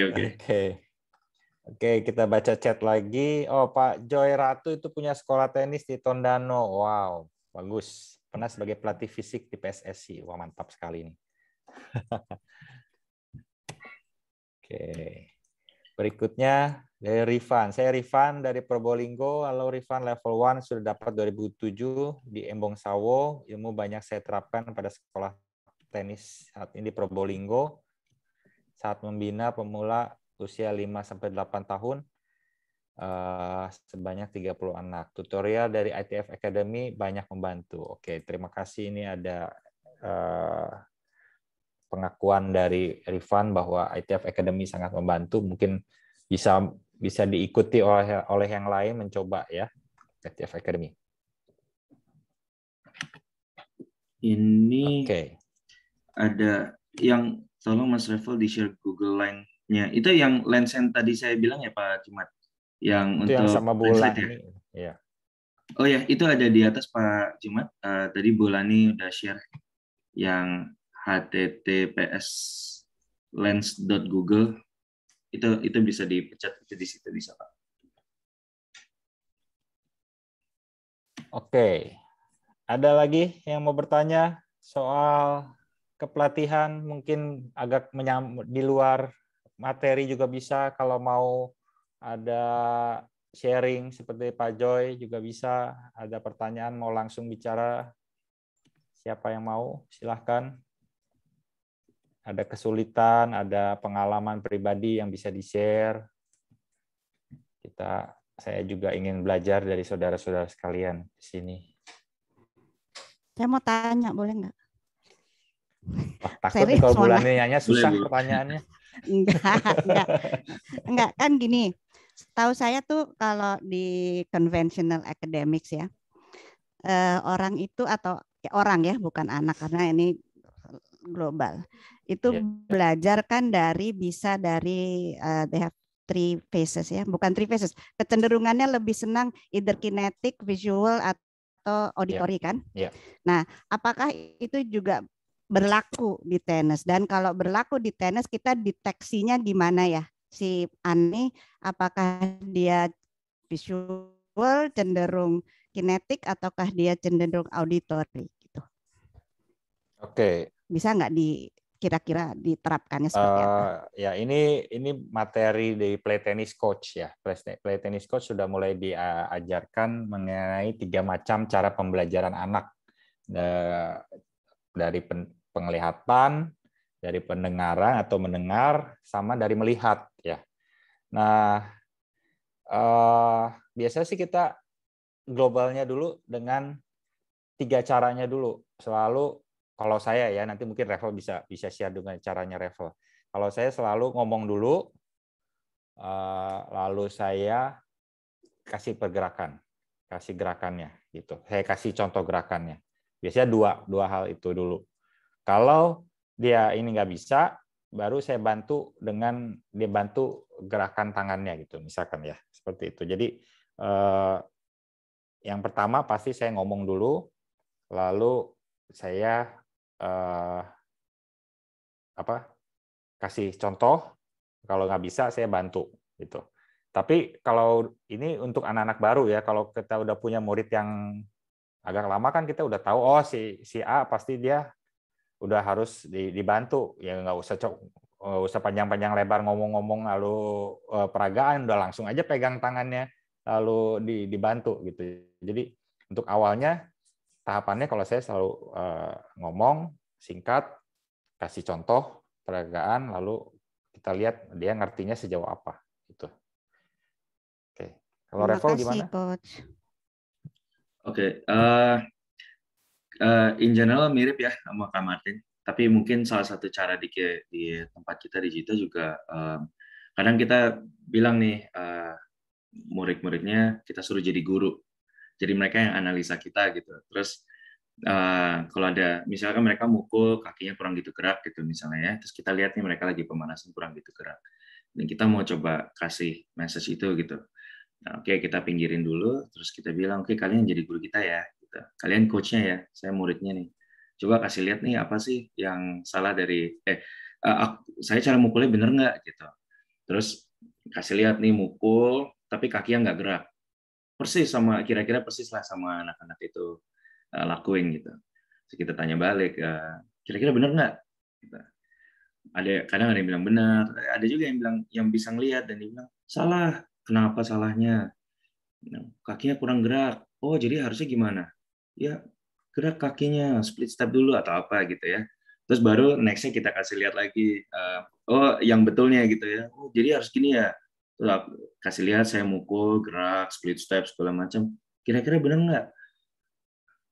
Oke, kita baca chat lagi. Oh, Pak Joy Ratu itu punya sekolah tenis di Tondano. Wow, bagus. Pernah sebagai pelatih fisik di PSSI. Wah, mantap sekali nih. Oke. Berikutnya dari Rifan. Saya Rifan dari Probolinggo. Halo Rifan, level 1 sudah dapat 2007 di Embong Sawo. Ilmu banyak saya terapkan pada sekolah tenis saat ini di Probolinggo. Saat membina pemula usia 5-8 tahun, sebanyak 30 anak. Tutorial dari ITF Academy banyak membantu. Oke, terima kasih. Ini ada pengakuan dari Rifan bahwa ITF Academy sangat membantu. Mungkin bisa diikuti oleh yang lain mencoba ya ITF Academy. Ini ada yang tolong Mas Revel di-share Google Line-nya. Itu yang lens yang tadi saya bilang ya Pak Jumat. Yang itu untuk yang sama bulan ya? ini. Ya. Oh ya, itu ada di atas Pak Jumat. Tadi Bolani udah share yang https lens.google itu bisa dipecat itu di situ bisa Pak. Oke. Ada lagi yang mau bertanya soal kepelatihan, mungkin agak di luar materi juga bisa. Kalau mau ada sharing seperti Pak Joy juga bisa. Ada pertanyaan mau langsung bicara. Siapa yang mau? Silahkan. Ada kesulitan, ada pengalaman pribadi yang bisa di-share. Saya juga ingin belajar dari saudara-saudara sekalian di sini. Saya mau tanya, boleh nggak? Takut nih kalau Bulani nanya susah pertanyaannya. Enggak, kan gini. Tahu saya tuh kalau di conventional academics ya, orang itu atau orang ya, bukan anak karena ini global. Itu belajar kan bisa dari they have 3 phases ya, bukan 3 phases. Kecenderungannya lebih senang either kinetic, visual atau auditory kan. Nah, apakah itu juga berlaku di tenis? Dan kalau berlaku di tenis, kita deteksinya gimana ya? Si Ani, apakah dia visual, cenderung kinetik, ataukah dia cenderung auditory? Gitu. Oke. Bisa nggak kira-kira diterapkannya seperti apa? Ya ini materi dari play tennis coach ya. Play tennis coach sudah mulai diajarkan mengenai 3 macam cara pembelajaran anak. Dari penglihatan, dari pendengaran atau mendengar, sama dari melihat ya. Nah, biasanya sih kita globalnya dulu dengan 3 caranya dulu. Selalu kalau saya ya, nanti mungkin Revel bisa share dengan caranya Revel. Kalau saya selalu ngomong dulu, lalu saya kasih pergerakan, kasih gerakannya gitu. Saya kasih contoh gerakannya. Biasanya dua hal itu dulu. Kalau dia ini nggak bisa, baru saya bantu dengan dia bantu gerakan tangannya gitu, misalkan ya seperti itu. Jadi yang pertama pasti saya ngomong dulu, lalu saya kasih contoh. Kalau nggak bisa saya bantu gitu. Tapi kalau ini untuk anak-anak baru ya, kalau kita udah punya murid yang agak lama kan kita udah tahu si A pasti dia udah harus dibantu ya, nggak usah panjang-panjang lebar ngomong-ngomong lalu peragaan, udah langsung aja pegang tangannya lalu dibantu gitu. Jadi untuk awalnya tahapannya kalau saya selalu ngomong singkat, kasih contoh peragaan, lalu kita lihat dia ngertinya sejauh apa gitu. Oke, kalau Revel gimana? Coach. Oke, In general mirip ya sama Kak Martin. Tapi mungkin salah satu cara di tempat kita di Jita juga kadang kita bilang nih murid-muridnya kita suruh jadi guru. Jadi mereka yang analisa kita gitu. Terus kalau ada misalkan mereka mukul kakinya kurang gitu gerak gitu misalnya ya. Terus kita lihat nih mereka lagi pemanasan kurang gitu gerak. Dan kita mau coba kasih message itu gitu. Nah, oke, kita pinggirin dulu, terus kita bilang, oke, kalian jadi guru kita ya. Gitu. Kalian coachnya ya, saya muridnya nih. Coba kasih lihat nih apa sih yang salah dari saya cara mukulnya bener nggak gitu. Terus kasih lihat nih mukul tapi kakinya nggak gerak, persis sama kira-kira persis lah sama anak-anak itu lakuin gitu. Terus kita tanya balik, kira-kira bener nggak gitu. Kadang ada yang bilang benar, ada juga yang bilang yang bisa ngelihat dan dia bilang salah. Kenapa salahnya? Kakinya kurang gerak. Oh, jadi harusnya gimana? Ya gerak kakinya, split step dulu atau apa gitu ya. Terus baru next-nya kita kasih lihat lagi, oh yang betulnya gitu ya. Oh jadi harus gini ya. Terus kasih lihat saya mukul, gerak, split step segala macam. Kira-kira benar nggak?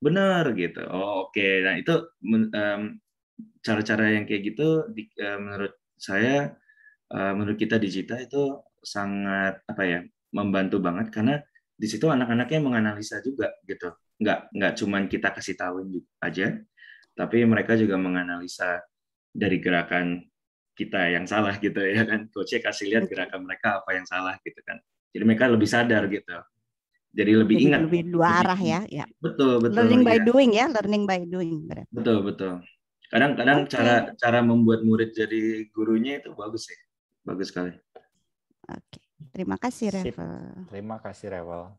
Benar gitu. Oh oke. Nah itu cara-cara yang kayak gitu menurut saya, menurut kita di Jita itu sangat apa ya, membantu banget karena di situ anak-anaknya menganalisa juga gitu. Nggak cuman kita kasih tahuin aja, tapi mereka juga menganalisa dari gerakan kita yang salah gitu ya kan. Coachnya kasih lihat gerakan mereka apa yang salah gitu kan. Jadi mereka lebih sadar gitu. Jadi lebih ingat. Lebih dua arah ya. Betul. Learning by doing ya, learning by doing. Betul. Kadang-kadang cara membuat murid jadi gurunya itu bagus ya. Bagus sekali. Oke. Terima kasih Revel. Terima kasih Revel.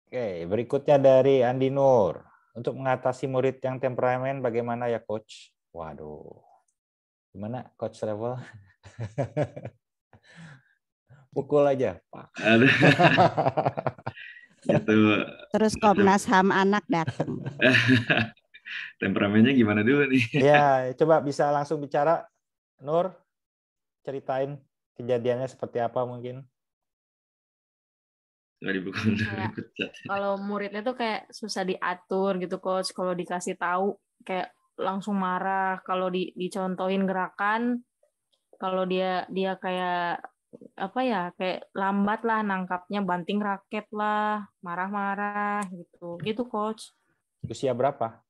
Oke, berikutnya dari Andi Nur. Untuk mengatasi murid yang temperamen bagaimana ya Coach? Waduh. Gimana Coach Revel? Pukul aja, Pak. Itu. Terus Komnas HAM anak datang. Temperamennya gimana dulu nih? Ya, coba bisa langsung bicara, Nur. Ceritain kejadiannya seperti apa mungkin? Kalau muridnya tuh kayak susah diatur gitu Coach. Kalau dikasih tahu kayak langsung marah. Kalau dicontohin gerakan, kalau dia kayak apa ya, kayak lambat lah nangkapnya, banting raket lah, marah-marah gitu Coach. Usia berapa?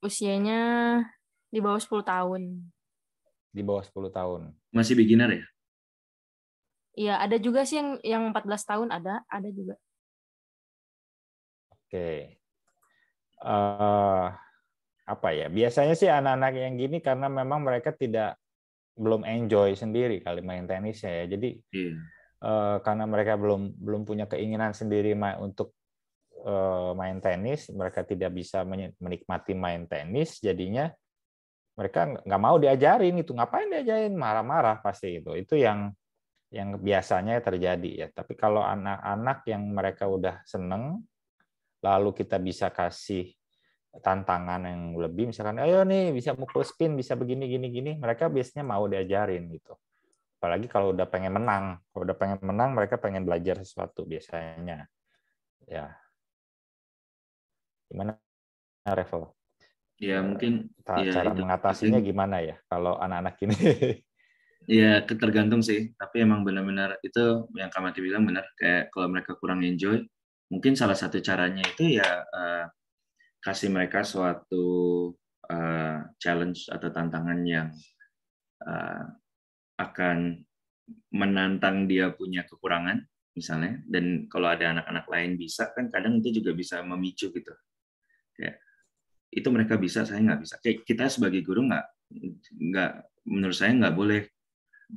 Usianya di bawah 10 tahun. Di bawah 10 tahun. Masih beginner ya? Iya, ada juga sih yang 14 tahun ada juga. Oke. Apa ya? Biasanya sih anak-anak yang gini karena memang mereka belum enjoy sendiri kali main tenisnya ya. Jadi karena mereka belum punya keinginan sendiri untuk main tenis, mereka tidak bisa menikmati main tenis, jadinya mereka nggak mau diajarin itu. Ngapain diajarin? Marah-marah pasti itu. Itu yang biasanya terjadi ya. Tapi kalau anak-anak yang mereka udah seneng, lalu kita bisa kasih tantangan yang lebih, misalkan, ayo nih bisa mukul spin, bisa begini, gini, mereka biasanya mau diajarin gitu. Apalagi kalau udah pengen menang. Kalau udah pengen menang, mereka pengen belajar sesuatu biasanya. Ya. Gimana, Revel? Ya mungkin. Cara mengatasinya gimana ya kalau anak-anak ini? Ya tergantung sih, tapi emang benar-benar itu yang Kak Mati bilang benar, kayak kalau mereka kurang enjoy, mungkin salah satu caranya itu ya kasih mereka suatu challenge atau tantangan yang akan menantang dia punya kekurangan misalnya, dan kalau ada anak-anak lain bisa kan kadang itu juga bisa memicu gitu, kayak itu mereka bisa, saya nggak bisa. Kayak kita sebagai guru nggak menurut saya nggak boleh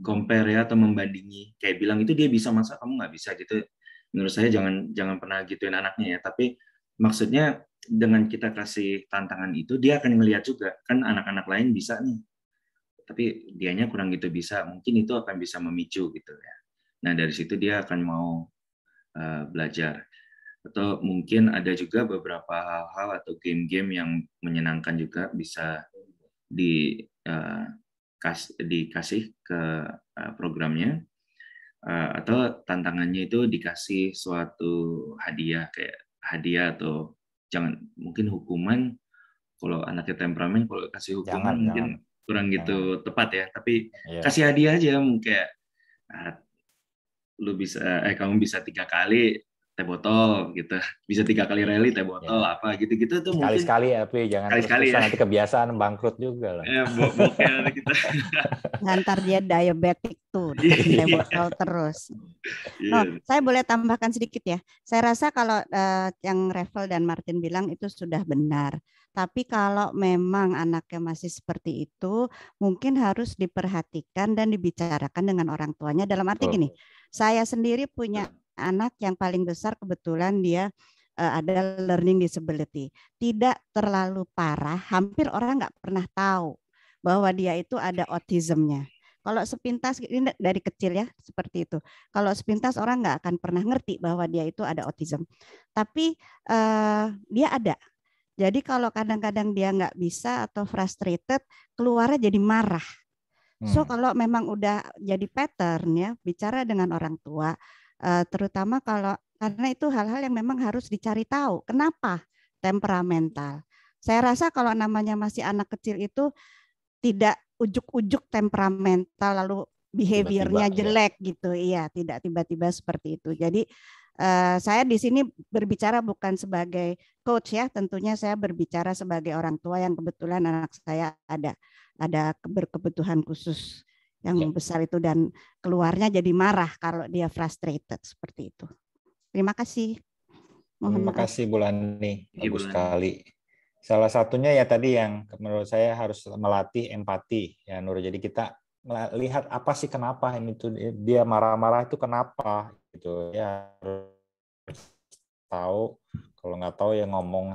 compare ya atau membandingi, kayak bilang itu dia bisa masa kamu nggak bisa gitu. Menurut saya jangan pernah gituin anaknya ya. Tapi maksudnya dengan kita kasih tantangan itu dia akan ngelihat juga kan anak-anak lain bisa nih, tapi dianya kurang gitu bisa, mungkin itu akan bisa memicu gitu ya. Nah dari situ dia akan mau belajar. Atau mungkin ada juga beberapa hal-hal atau game-game yang menyenangkan juga bisa dikasih ke programnya, atau tantangannya itu dikasih suatu hadiah, kayak hadiah atau mungkin hukuman, kalau anaknya temperamen, kalau kasih hukuman mungkin kurang gitu tepat ya, tapi kasih hadiah aja, mungkin kayak kamu bisa 3 kali teh botol gitu, bisa 3 kali rally teh botol apa gitu-gitu tuh mungkin sekali-sekali ya, jangan terus-terusan ya. Nanti kebiasaan bangkrut juga lah. Bokel kita. Ngantar dia diabetik tuh, teh botol terus. Saya boleh tambahkan sedikit ya. Saya rasa kalau yang Revel dan Martin bilang itu sudah benar. Tapi kalau memang anaknya masih seperti itu, mungkin harus diperhatikan dan dibicarakan dengan orang tuanya. Dalam arti gini, saya sendiri punya anak yang paling besar, kebetulan dia ada learning disability. Tidak terlalu parah, hampir orang nggak pernah tahu bahwa dia itu ada autismnya. Kalau sepintas, ini dari kecil ya, seperti itu. Kalau sepintas orang nggak akan pernah ngerti bahwa dia itu ada autism. Tapi dia ada. Jadi kalau kadang-kadang dia nggak bisa atau frustrated, keluarnya jadi marah. So kalau memang udah jadi pattern ya, bicara dengan orang tua, terutama karena itu hal-hal yang memang harus dicari tahu. Kenapa temperamental? Saya rasa kalau namanya masih anak kecil itu tidak ujuk-ujuk temperamental lalu behaviornya jelek gitu. Iya, tidak tiba-tiba seperti itu. Jadi saya di sini berbicara bukan sebagai coach ya, tentunya saya berbicara sebagai orang tua yang kebetulan anak saya ada berkebutuhan khusus yang besar itu dan keluarnya jadi marah kalau dia frustrated seperti itu. Terima kasih. Terima kasih Bu Lani, bagus sekali. Salah satunya ya tadi yang menurut saya harus melatih empati ya Nur. Jadi kita melihat apa sih kenapa ini tuh dia marah-marah itu kenapa gitu ya, harus tahu. Kalau nggak tahu ya ngomong,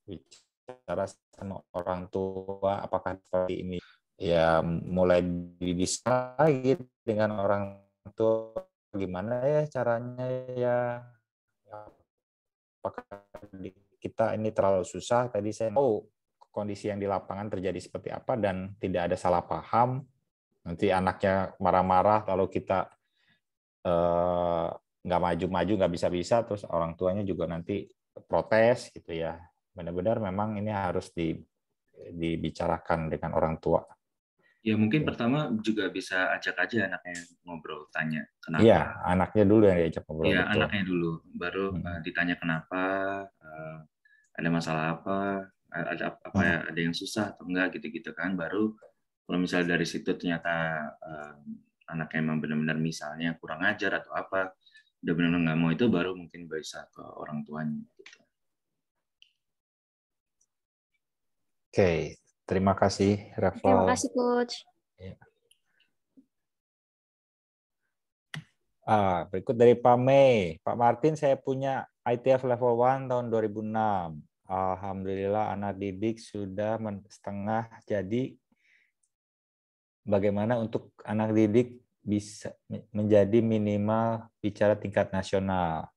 bicara sama orang tua apakah seperti ini. Ya mulai bisa lagi dengan orang tua gimana ya caranya ya, apakah kita ini terlalu susah. Tadi saya kondisi yang di lapangan terjadi seperti apa dan tidak ada salah paham. Nanti anaknya marah-marah kalau kita nggak maju-maju, nggak bisa-bisa, terus orang tuanya juga nanti protes gitu ya. Benar-benar memang ini harus dibicarakan dengan orang tua. Ya mungkin pertama juga bisa ajak aja anaknya ngobrol, tanya kenapa. Iya, anaknya dulu yang diajak ngobrol. Iya, anaknya dulu, baru ditanya kenapa, ada masalah apa, ada yang susah atau enggak gitu-gitu kan. Baru kalau misalnya dari situ ternyata anaknya emang benar-benar misalnya kurang ajar atau apa, udah benar-benar nggak mau itu, baru mungkin bisa ke orang tuanya. Gitu. Oke. Terima kasih, Revel. Terima kasih, Coach. Ya. Berikut dari Pak Mei. Pak Martin, saya punya ITF level 1 tahun 2006. Alhamdulillah anak didik sudah setengah jadi. Bagaimana untuk anak didik bisa menjadi minimal bicara tingkat nasional?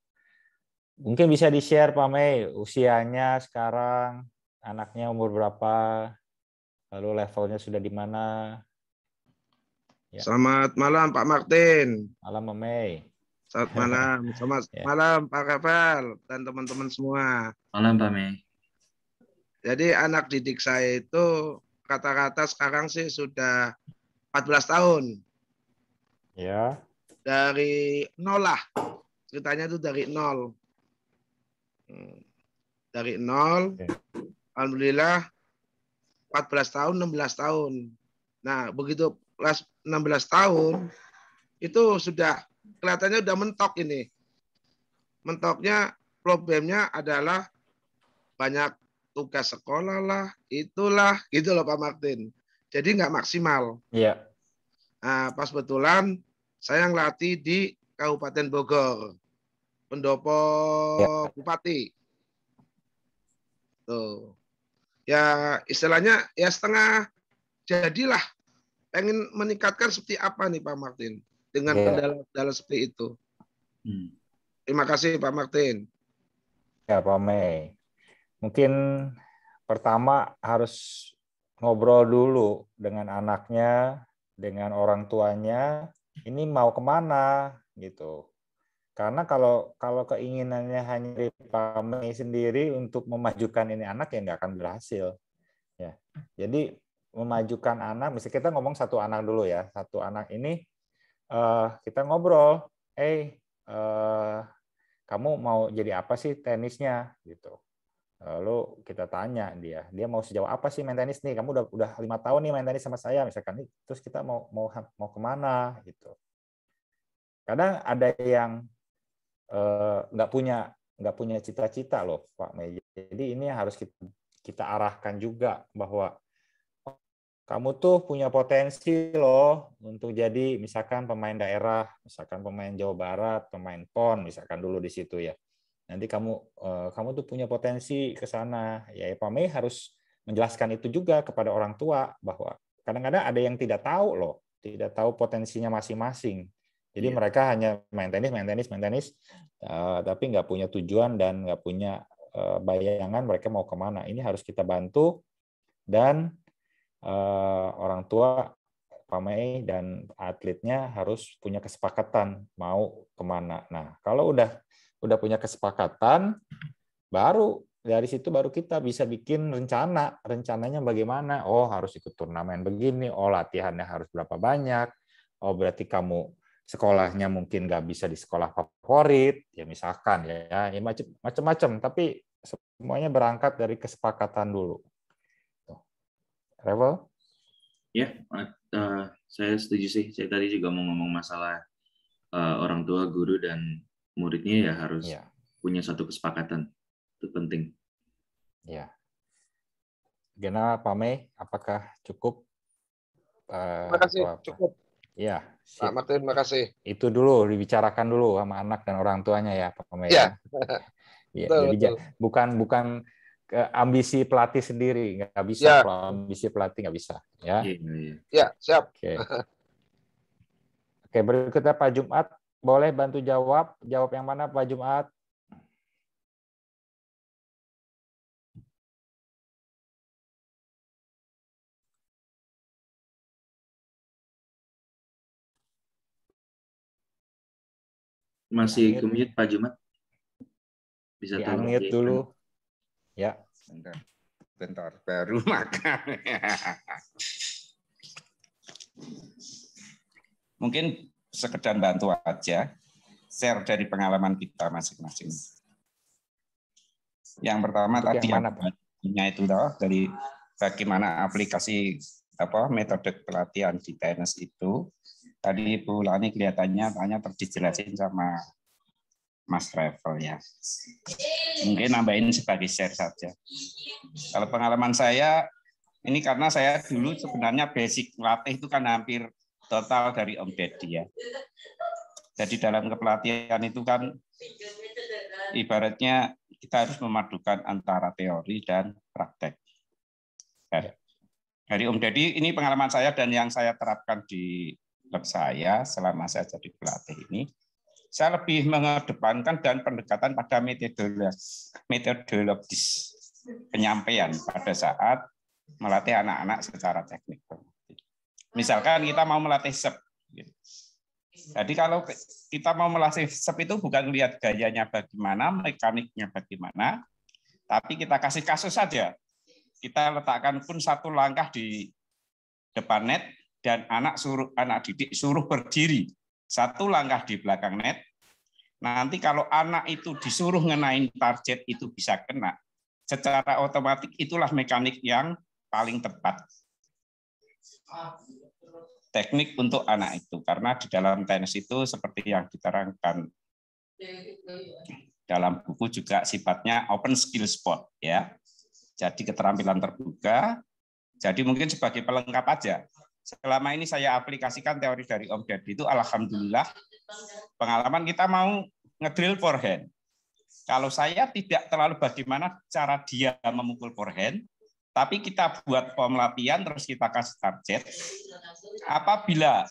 Mungkin bisa di-share Pak Mei, usianya sekarang, anaknya umur berapa? Lalu levelnya sudah di mana? Ya. Selamat malam Pak Martin. Malam Pak Mei. Selamat malam. Selamat malam Pak Rafael dan teman-teman semua. Malam Pak Mei. Jadi anak didik saya itu rata-rata sekarang sih sudah 14 tahun. Ya. Dari nol lah. Ceritanya itu dari nol. Dari nol. Okay. Alhamdulillah 14 tahun, 16 tahun. Nah, begitu kelas 16 tahun, itu sudah kelihatannya udah mentok ini. Mentoknya, problemnya adalah banyak tugas sekolah lah, itulah, gitu loh Pak Martin. Jadi nggak maksimal. Iya. Nah, pas betulan saya ngelatih di Kabupaten Bogor, pendopo Bupati. Tuh. Ya istilahnya ya setengah jadilah, pengen meningkatkan seperti apa nih Pak Martin dengan kendala-kendala seperti itu. Terima kasih Pak Martin. Ya Pak Mei, mungkin pertama harus ngobrol dulu dengan anaknya, dengan orang tuanya, ini mau kemana gitu. Karena kalau keinginannya hanya dari Pak Mei sendiri untuk memajukan ini anak, ya nggak akan berhasil. Ya, jadi memajukan anak, misalnya kita ngomong satu anak dulu ya, satu anak ini kita ngobrol, kamu mau jadi apa sih tenisnya gitu. Lalu kita tanya dia mau sejauh apa sih main tenis nih? Kamu udah 5 tahun nih main tenis sama saya misalkan. Terus kita mau kemana gitu. Kadang ada yang nggak punya cita-cita loh Pak Mei. Jadi ini harus kita arahkan juga bahwa kamu tuh punya potensi loh untuk jadi misalkan pemain daerah, misalkan pemain Jawa Barat, pemain PON, misalkan dulu di situ ya. Nanti kamu tuh punya potensi ke sana. Ya Pak Mei harus menjelaskan itu juga kepada orang tua bahwa kadang-kadang ada yang tidak tahu loh, tidak tahu potensinya masing-masing. Jadi mereka hanya main tenis, tapi nggak punya tujuan dan nggak punya bayangan mereka mau kemana. Ini harus kita bantu dan orang tua Pak Mei dan atletnya harus punya kesepakatan mau kemana. Nah, kalau udah punya kesepakatan, baru dari situ baru kita bisa bikin rencananya bagaimana. Oh, harus ikut turnamen begini. Oh, latihannya harus berapa banyak. Oh, berarti kamu sekolahnya mungkin nggak bisa di sekolah favorit, ya misalkan ya macam-macam. Tapi semuanya berangkat dari kesepakatan dulu. Revel? Ya, saya setuju sih. Saya tadi juga mau ngomong masalah orang tua, guru, dan muridnya ya harus punya satu kesepakatan. Itu penting. Ya. Gimana Pak Mei? Apakah cukup? Terima kasih. Cukup. Ya. Pak Martin, terima kasih. Itu dulu dibicarakan dulu sama anak dan orang tuanya ya Pak Mei. Ya. Ya, jadi bukan ambisi pelatih sendiri, nggak bisa. Ya. Kalau ambisi pelatih nggak bisa. Ya. Ya, siap. Oke, berikutnya Pak Jumat. Boleh bantu jawab? Jawab yang mana Pak Jumat? Masih ke-mute Pak Jumat? Bisa di-unmute dulu. Ya. Bentar, baru makan. Mungkin sekedar bantu aja, share dari pengalaman kita masing-masing. Yang pertama tadi yang itu dari bagaimana aplikasi metode pelatihan di tenis itu. Tadi Bu Lani kelihatannya dijelasin sama Mas Revel ya. Mungkin nambahin sebagai share saja. Kalau pengalaman saya, ini karena saya dulu sebenarnya basic melatih itu kan hampir total dari Om Deddy ya. Jadi dalam kepelatihan itu kan ibaratnya kita harus memadukan antara teori dan praktek. Dari Om Deddy ini pengalaman saya dan yang saya terapkan di klub saya selama saya jadi pelatih ini, saya lebih mengedepankan dan pendekatan pada metodologis penyampaian pada saat melatih anak-anak secara teknik. Misalkan kita mau melatih SEP. Jadi kalau kita mau melatih SEP itu bukan lihat gayanya bagaimana, mekaniknya bagaimana, tapi kita kasih kasus saja. Kita letakkan pun satu langkah di depan net, dan anak didik suruh berdiri satu langkah di belakang net. Nanti kalau anak itu disuruh ngenain target itu bisa kena, secara otomatis itulah mekanik yang paling tepat. Teknik untuk anak itu, karena di dalam tenis itu seperti yang diterangkan dalam buku juga sifatnya open skill sport ya. Jadi keterampilan terbuka. Jadi mungkin sebagai pelengkap aja. Selama ini saya aplikasikan teori dari Om Deddy itu, alhamdulillah pengalaman kita mau ngedrill forehand. Kalau saya tidak terlalu bagaimana cara dia memukul forehand, tapi kita buat pelatihan terus kita kasih target. Apabila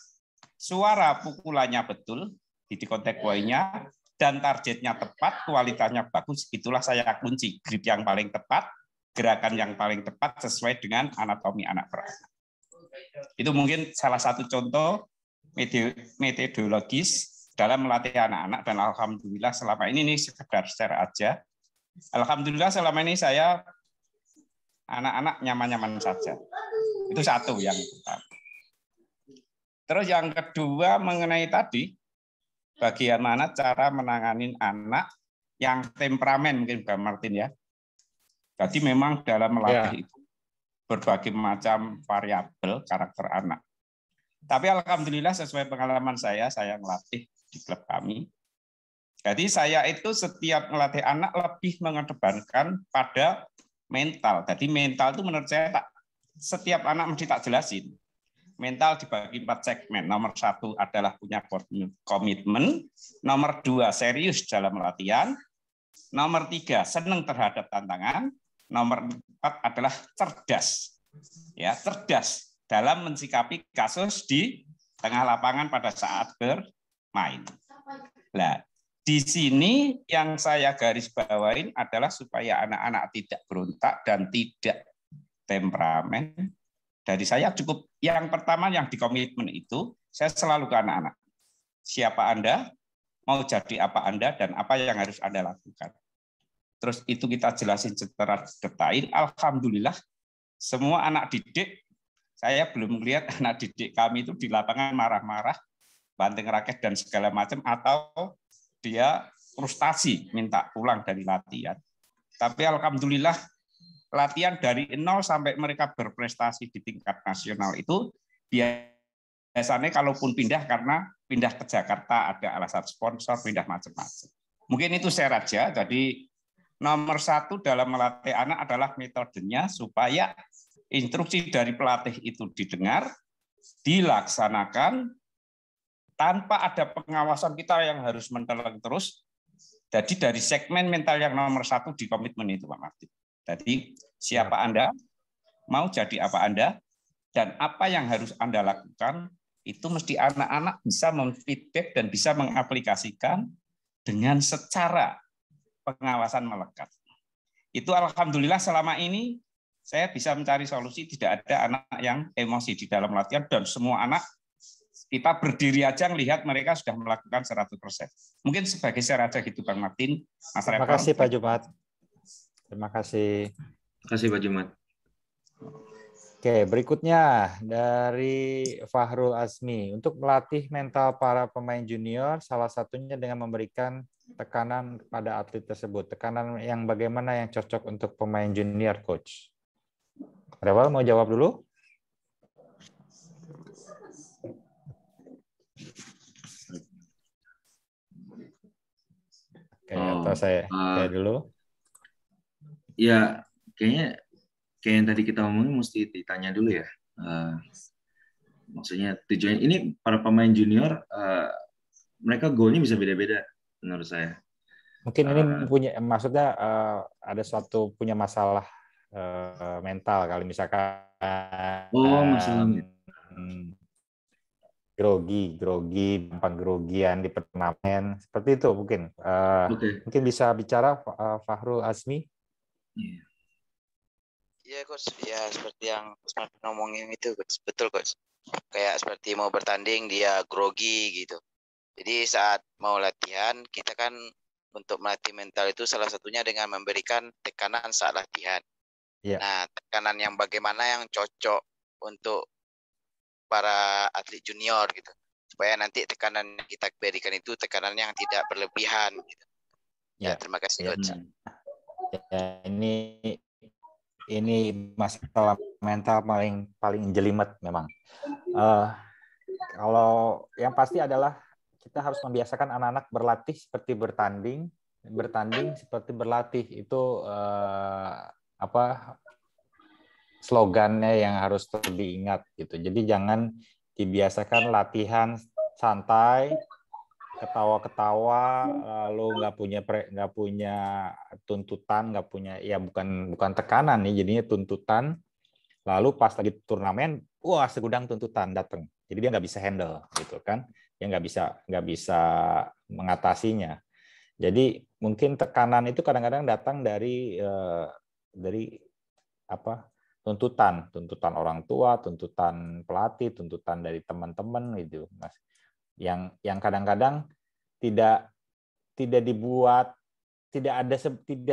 suara pukulannya betul, titik kontak poinnya, dan targetnya tepat, kualitasnya bagus, itulah saya kunci. Grip yang paling tepat, gerakan yang paling tepat sesuai dengan anatomi anak per anak. Itu mungkin salah satu contoh metodologis dalam melatih anak-anak, dan alhamdulillah selama ini sekedar share aja. Alhamdulillah selama ini saya anak-anak nyaman-nyaman saja. Itu satu yang pertama. Terus yang kedua mengenai tadi, bagaimana cara menangani anak yang temperamen, mungkin Pak Martin ya. Jadi memang dalam melatih itu berbagai macam variabel karakter anak. Tapi alhamdulillah sesuai pengalaman saya melatih di klub kami. Jadi saya itu setiap melatih anak lebih mengedepankan pada mental. Jadi mental itu menurut saya setiap anak mesti tak jelasin. Mental dibagi 4 segmen. Nomor 1 adalah punya komitmen. Nomor 2 serius dalam latihan. Nomor 3 senang terhadap tantangan. Nomor 4 adalah cerdas. Ya, cerdas dalam mensikapi kasus di tengah lapangan pada saat bermain. Nah, di sini yang saya garis bawain adalah supaya anak-anak tidak berontak dan tidak temperamen. Dari saya cukup yang pertama yang di komitmen itu, saya selalu ke anak-anak. Siapa Anda, mau jadi apa Anda, dan apa yang harus Anda lakukan. Terus itu kita jelasin secara detail. Alhamdulillah, semua anak didik, saya belum melihat anak didik kami itu di lapangan marah-marah, banting raket dan segala macam, atau dia frustasi minta pulang dari latihan. Tapi alhamdulillah latihan dari 0 sampai mereka berprestasi di tingkat nasional itu biasanya kalaupun pindah karena pindah ke Jakarta ada alasan sponsor, pindah macam-macam. Mungkin itu share aja. Jadi nomor 1 dalam melatih anak adalah metodenya supaya instruksi dari pelatih itu didengar, dilaksanakan, tanpa ada pengawasan kita yang harus menteleng terus. Jadi dari segmen mental yang nomor 1 di komitmen itu, Pak Martin. Jadi siapa Anda, mau jadi apa Anda, dan apa yang harus Anda lakukan, itu mesti anak-anak bisa memfeedback dan bisa mengaplikasikan dengan secara pengawasan melekat. Itu alhamdulillah selama ini saya bisa mencari solusi, tidak ada anak yang emosi di dalam latihan, dan semua anak kita berdiri aja melihat mereka sudah melakukan 100%. Mungkin sebagai share aja gitu Bang Martin. Mas Terima kasih Pak Jumat. Terima kasih. Terima kasih Pak Jumat. Oke, berikutnya dari Fahrul Azmi. Untuk melatih mental para pemain junior, salah satunya dengan memberikan tekanan kepada atlet tersebut. Tekanan yang bagaimana yang cocok untuk pemain junior, Coach? Rewal mau jawab dulu? Oke, atau saya dulu? Ya, kayaknya kayak yang tadi kita omongin mesti ditanya dulu ya. Maksudnya tujuan ini para pemain junior, mereka goalnya bisa beda-beda menurut saya. Mungkin ini punya, maksudnya ada suatu punya masalah mental kali, misalkan masalah grogi, gampang grogian di turnamen, seperti itu mungkin. Mungkin bisa bicara Fahrul Azmi. Iya Coach, ya seperti yang Coach Martin ngomongin itu, Coach. Betul Coach. Kayak seperti mau bertanding dia grogi gitu. Jadi saat mau latihan kita kan untuk melatih mental itu salah satunya dengan memberikan tekanan saat latihan. Nah, tekanan yang bagaimana yang cocok untuk para atlet junior gitu. Supaya nanti tekanan yang kita berikan itu tekanan yang tidak berlebihan gitu. Ya, terima kasih Coach. Ya, ini masalah mental paling jelimet memang. Kalau yang pasti adalah kita harus membiasakan anak-anak berlatih seperti bertanding seperti berlatih. Itu slogannya yang harus diingat gitu. Jadi jangan dibiasakan latihan santai, ketawa-ketawa, lalu nggak punya tuntutan, nggak punya, ya bukan tekanan nih, jadinya tuntutan. Lalu pas lagi turnamen, wah segudang tuntutan datang. Jadi dia nggak bisa handle gitu kan, dia nggak bisa mengatasinya. Jadi mungkin tekanan itu kadang-kadang datang dari tuntutan orang tua, tuntutan pelatih, tuntutan dari teman-teman gitu, Mas. Yang kadang-kadang tidak dibuat,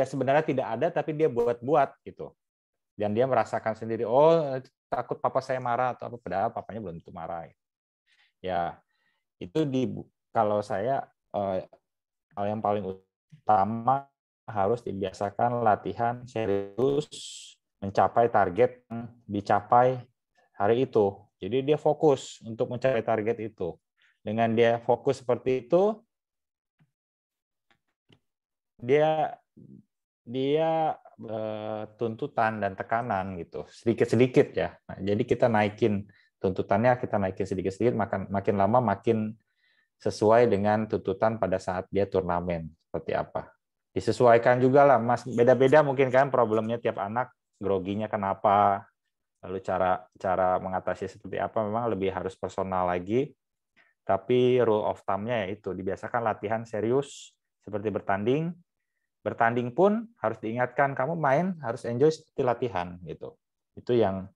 sebenarnya tidak ada, tapi dia buat gitu. Dan dia merasakan sendiri, oh takut papa saya marah atau apa, padahal papanya belum tentu marah. Ya, itu kalau saya hal yang paling utama harus dibiasakan latihan serius mencapai target yang dicapai hari itu. Jadi dia fokus untuk mencapai target itu. Dengan dia fokus seperti itu, dia tuntutan dan tekanan gitu sedikit-sedikit ya. Nah, jadi kita naikin tuntutannya, kita naikin sedikit-sedikit, makin lama makin sesuai dengan tuntutan pada saat dia turnamen seperti apa. Disesuaikan juga lah, Mas. Beda-beda mungkin kan problemnya tiap anak, groginya kenapa, lalu cara mengatasi seperti apa, memang lebih harus personal lagi. Tapi rule of thumb-nya yaitu dibiasakan latihan serius seperti bertanding. Bertanding pun harus diingatkan, kamu main harus enjoy seperti latihan gitu. Itu yang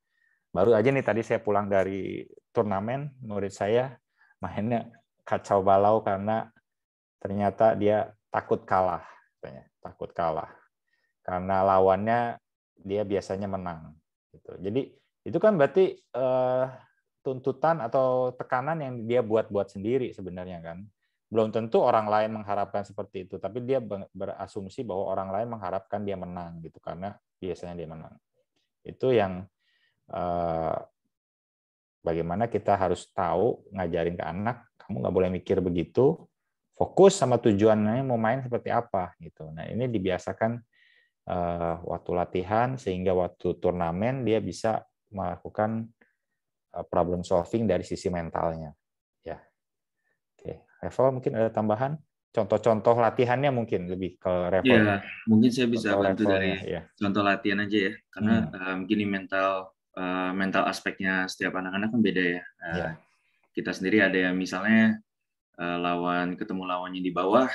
baru aja nih, tadi saya pulang dari turnamen, murid saya mainnya kacau balau karena ternyata dia takut kalah karena lawannya dia biasanya menang gitu. Jadi itu kan berarti tuntutan atau tekanan yang dia buat sendiri sebenarnya kan. Belum tentu orang lain mengharapkan seperti itu, tapi dia berasumsi bahwa orang lain mengharapkan dia menang gitu karena biasanya dia menang. Itu yang bagaimana kita harus tahu ngajarin ke anak, kamu nggak boleh mikir begitu, fokus sama tujuannya mau main seperti apa gitu. Nah ini dibiasakan waktu latihan sehingga waktu turnamen dia bisa melakukan problem solving dari sisi mentalnya. Ya, oke. Revo mungkin ada tambahan? Contoh-contoh latihannya mungkin lebih ke Revo. Ya, mungkin saya bisa bantu dari ya. Contoh latihan aja ya, karena gini mental aspeknya setiap anak-anak kan beda ya. Kita sendiri ada yang misalnya ketemu lawannya di bawah,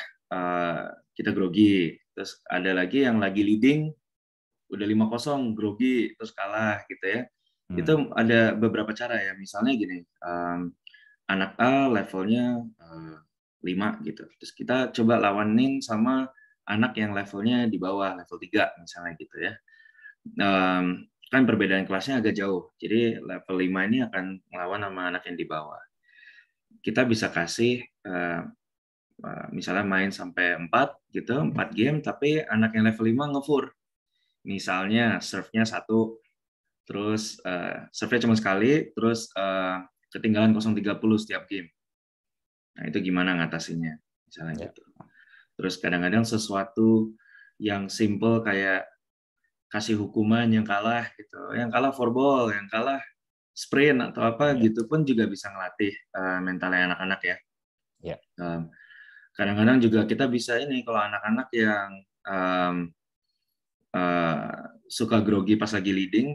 kita grogi, terus ada lagi yang lagi leading, udah 5-0 grogi, terus kalah gitu ya. Itu ada beberapa cara ya, misalnya gini, anak A levelnya 5 gitu, terus kita coba lawanin sama anak yang levelnya di bawah, level 3 misalnya gitu ya. Kan perbedaan kelasnya agak jauh, jadi level 5 ini akan melawan sama anak yang di bawah. Kita bisa kasih misalnya main sampai 4 gitu, 4 game, tapi anak yang level 5 ngefur. Misalnya serve-nya 1, terus serve-nya cuma sekali, terus ketinggalan 0-30 setiap game. Nah, itu gimana ngatasinya? Misalnya gitu. Terus kadang-kadang sesuatu yang simple kayak kasih hukuman yang kalah gitu, yang kalah four ball, yang kalah sprint atau apa gitu pun juga bisa ngelatih mentalnya anak-anak ya. Kadang-kadang juga kita bisa ini kalau anak-anak yang suka grogi pas lagi leading,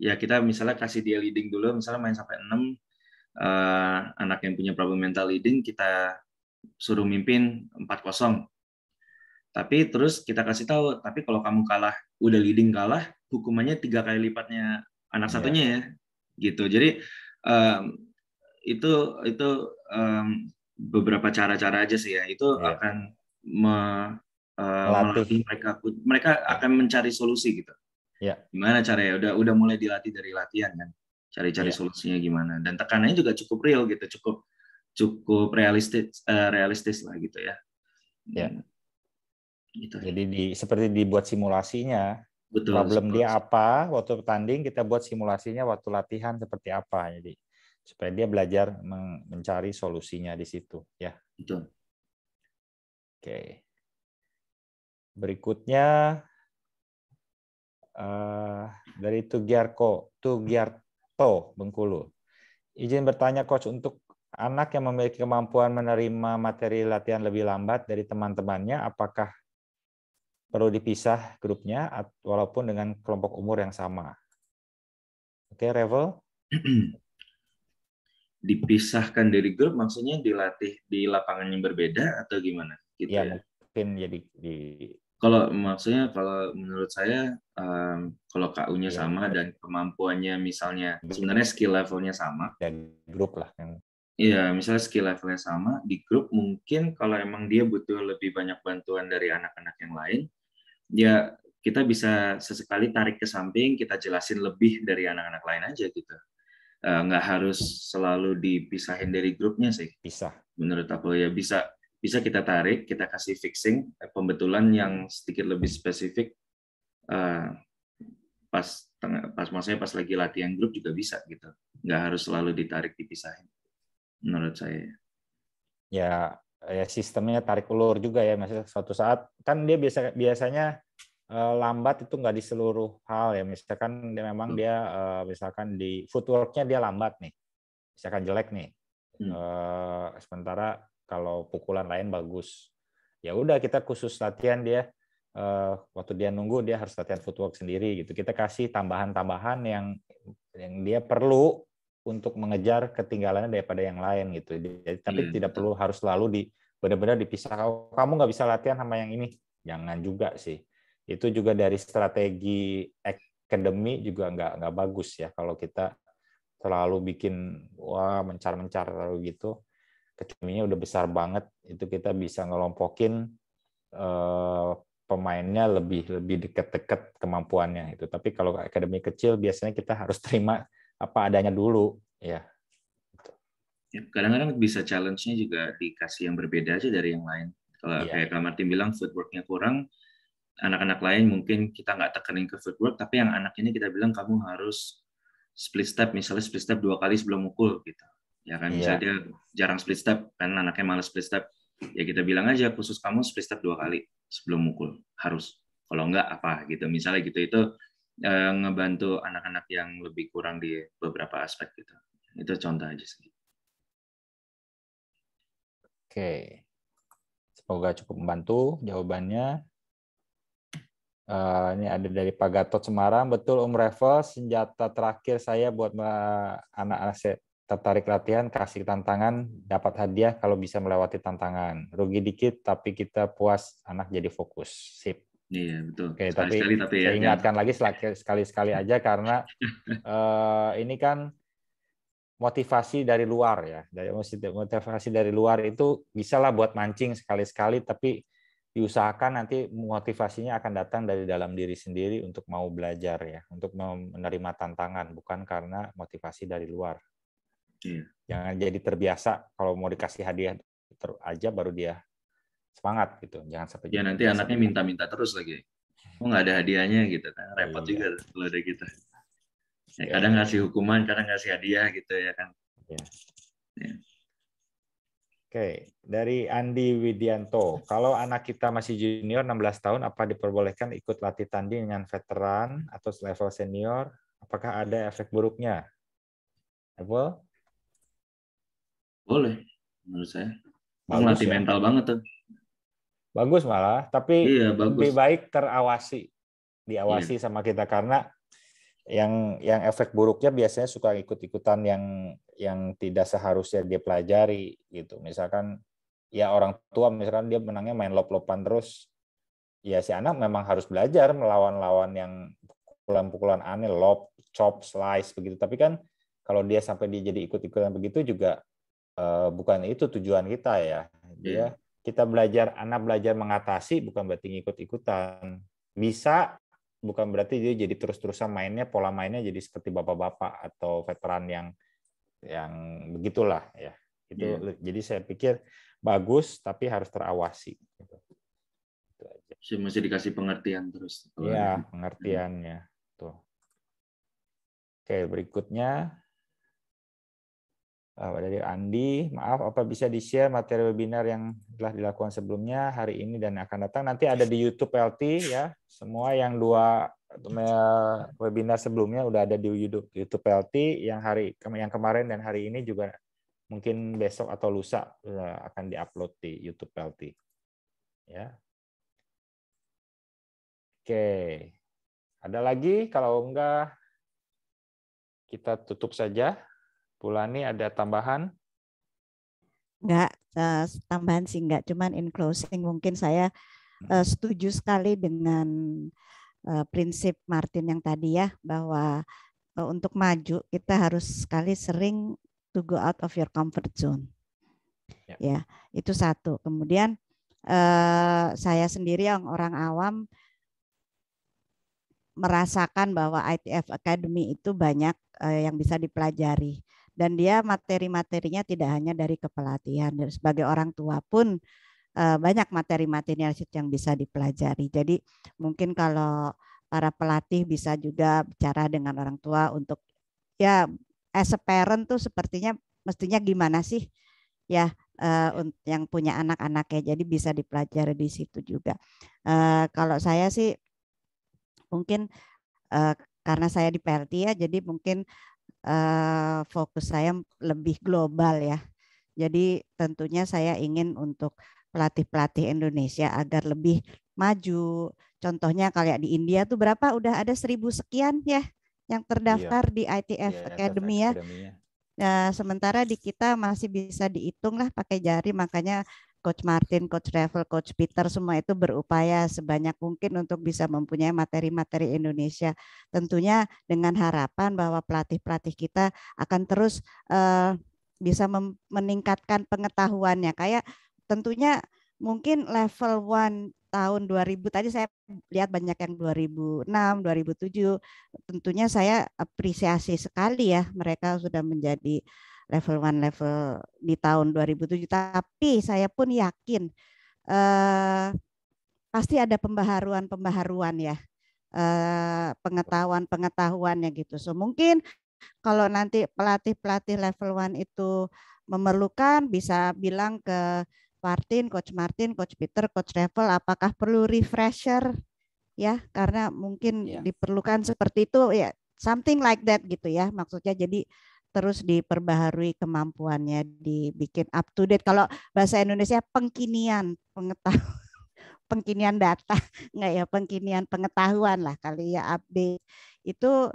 ya kita misalnya kasih dia leading dulu, misalnya main sampai 6, anak yang punya problem mental leading kita suruh mimpin 4-0. Tapi terus kita kasih tahu, tapi kalau kamu kalah, udah leading kalah, hukumannya 3 kali lipatnya anak satunya ya, gitu. Jadi itu beberapa cara-cara aja sih ya. Itu akan melatih mereka akan mencari solusi gitu. Gimana caranya? Udah mulai dilatih dari latihan kan, cari-cari solusinya gimana. Dan tekanannya juga cukup real gitu, cukup realistis lah gitu ya. Gitu. Jadi seperti dibuat simulasinya. Betul, problem dia apa waktu bertanding, kita buat simulasinya waktu latihan seperti apa. Jadi supaya dia belajar mencari solusinya di situ ya. Betul. Oke. Berikutnya dari Tugiarto Bengkulu. Izin bertanya Coach, untuk anak yang memiliki kemampuan menerima materi latihan lebih lambat dari teman-temannya, apakah perlu dipisah grupnya walaupun dengan kelompok umur yang sama? Oke, Revo? Dipisahkan dari grup maksudnya dilatih di lapangan yang berbeda atau gimana? Gitu ya, mungkin jadi kalau menurut saya kalau KU-nya sama dan kemampuannya misalnya sebenarnya skill levelnya sama, dan grup lah yang Iya, misalnya skill levelnya sama di grup, mungkin kalau emang dia butuh lebih banyak bantuan dari anak-anak yang lain, ya kita bisa sesekali tarik ke samping, kita jelasin lebih dari anak-anak lain aja gitu. Nggak harus selalu dipisahin dari grupnya sih. Bisa. Menurut aku ya bisa kita tarik, kita kasih fixing, pembetulan yang sedikit lebih spesifik. Pas maksudnya pas lagi latihan grup juga bisa gitu. Nggak harus selalu ditarik dipisahin. Menurut saya. Ya sistemnya tarik ulur juga ya, maksudnya suatu saat kan dia biasanya lambat itu nggak di seluruh hal ya, misalkan dia memang dia misalkan di footworknya dia lambat nih, misalkan jelek nih, sementara kalau pukulan lain bagus, ya udah kita khusus latihan dia waktu dia nunggu dia harus latihan footwork sendiri gitu, kita kasih tambahan-tambahan yang dia perlu untuk mengejar ketinggalannya daripada yang lain gitu. Jadi, tapi tidak perlu harus selalu benar-benar dipisah. Kamu nggak bisa latihan sama yang ini, jangan juga sih. Itu juga dari strategi akademi juga nggak bagus ya kalau kita terlalu bikin mencar-mencar terlalu gitu. Kecuminya udah besar banget, itu kita bisa ngelompokin pemainnya lebih dekat-dekat kemampuannya itu. Tapi kalau akademi kecil biasanya kita harus terima apa adanya dulu ya. Kadang-kadang bisa challenge-nya juga dikasih yang berbeda aja dari yang lain. Kalau kayak Kak Martin bilang footwork-nya kurang, anak-anak lain mungkin kita nggak tekenin ke footwork, tapi yang anak ini kita bilang kamu harus split step, misalnya split step 2 kali sebelum mukul gitu. Ya kan, misalnya dia jarang split step, kan anaknya malas split step. Ya kita bilang aja khusus kamu split step 2 kali sebelum mukul, harus. Kalau nggak apa gitu, misalnya gitu, itu ngebantu anak-anak yang lebih kurang di beberapa aspek gitu. Itu contoh aja sih. Oke, semoga cukup membantu jawabannya. Ini ada dari Pak Gatot Semarang, betul Om Revel, senjata terakhir saya buat anak-anak saya tertarik latihan, kasih tantangan, dapat hadiah kalau bisa melewati tantangan. Rugi dikit, tapi kita puas, anak jadi fokus. Sip. Iya, betul. Oke, tapi saya ingatkan lagi sekali-sekali aja karena ini kan motivasi dari luar ya. Motivasi dari luar itu bisalah buat mancing sekali-sekali, tapi diusahakan nanti motivasinya akan datang dari dalam diri sendiri untuk mau belajar ya, untuk menerima tantangan, bukan karena motivasi dari luar. Iya. Jangan jadi terbiasa kalau mau dikasih hadiah aja baru dia semangat gitu. Jangan sampai ya nanti anaknya minta-minta terus lagi. Oh nggak ada hadiahnya gitu kan, repot juga kalau ada gitu. Ya, kadang ngasih hukuman, kadang ngasih hadiah gitu ya kan. Ya. Oke, dari Andi Widianto, kalau anak kita masih junior 16 tahun, apa diperbolehkan ikut latih tanding dengan veteran atau level senior? Apakah ada efek buruknya? Apple? Boleh, menurut saya. Melatih mental banget tuh. Bagus malah, tapi lebih baik terawasi, diawasi sama kita, karena yang efek buruknya biasanya suka ikut-ikutan yang tidak seharusnya dia pelajari gitu. Misalkan ya orang tua misalkan dia menangnya main lop-lopan terus, ya si anak memang harus belajar melawan lawan yang pukulan-pukulan aneh, lob, chop, slice begitu. Tapi kan kalau dia sampai dia jadi ikut-ikutan begitu juga bukan itu tujuan kita ya. Kita anak belajar mengatasi, bukan berarti ngikut-ikutan. Bisa, bukan berarti dia jadi terus-terusan mainnya, pola mainnya jadi seperti bapak-bapak atau veteran yang begitulah ya. Itu jadi saya pikir bagus tapi harus terawasi. Gitu. Masih dikasih pengertian terus. Iya, pengertiannya. Tuh. Oke, berikutnya dari Andi, maaf, apa bisa di-share materi webinar yang telah dilakukan sebelumnya hari ini dan akan datang? Nanti ada di YouTube LT ya. Semua yang 2 webinar sebelumnya udah ada di YouTube LT, yang kemarin dan hari ini juga mungkin besok atau lusa akan diupload di YouTube LT. Ya. Oke. Ada lagi? Kalau enggak kita tutup saja. Pulani ada tambahan? Enggak, tambahan sih enggak, cuman in closing mungkin saya setuju sekali dengan prinsip Martin yang tadi ya, bahwa untuk maju kita harus sekali sering to go out of your comfort zone. Ya, itu satu. Kemudian saya sendiri yang orang awam merasakan bahwa ITF Academy itu banyak yang bisa dipelajari, dan dia materi-materinya tidak hanya dari kepelatihan. Sebagai orang tua pun banyak materi-materi yang bisa dipelajari. Jadi mungkin kalau para pelatih bisa juga bicara dengan orang tua untuk ya as a parent tuh mestinya gimana sih ya yang punya anak-anaknya. Jadi bisa dipelajari di situ juga. Kalau saya sih mungkin karena saya di PLT ya, jadi mungkin fokus saya lebih global ya. Jadi tentunya saya ingin untuk pelatih-pelatih Indonesia agar lebih maju. Contohnya kayak di India tuh berapa? Udah ada 1.000 sekian ya yang terdaftar di ITF Academy ya. Nah, sementara di kita masih bisa dihitung lah pakai jari, makanya Coach Martin, Coach Revel, Coach Peter semua itu berupaya sebanyak mungkin untuk bisa mempunyai materi-materi Indonesia. Tentunya dengan harapan bahwa pelatih-pelatih kita akan terus bisa meningkatkan pengetahuannya. Kayak tentunya mungkin level 1 tahun 2000 tadi saya lihat banyak yang 2006, 2007. Tentunya saya apresiasi sekali ya mereka sudah menjadi level 1 level di tahun 2007. Tapi saya pun yakin pasti ada pembaharuan ya, pengetahuannya gitu. So mungkin kalau nanti pelatih level 1 itu memerlukan, bisa bilang ke Coach Martin, Coach Peter, Coach Revel, apakah perlu refresher ya, karena mungkin diperlukan seperti itu ya, something like that gitu ya, maksudnya. Jadi terus diperbaharui kemampuannya, dibikin up to date. Kalau bahasa Indonesia pengkinian pengkinian data, enggak ya, pengkinian pengetahuan lah kali ya, update itu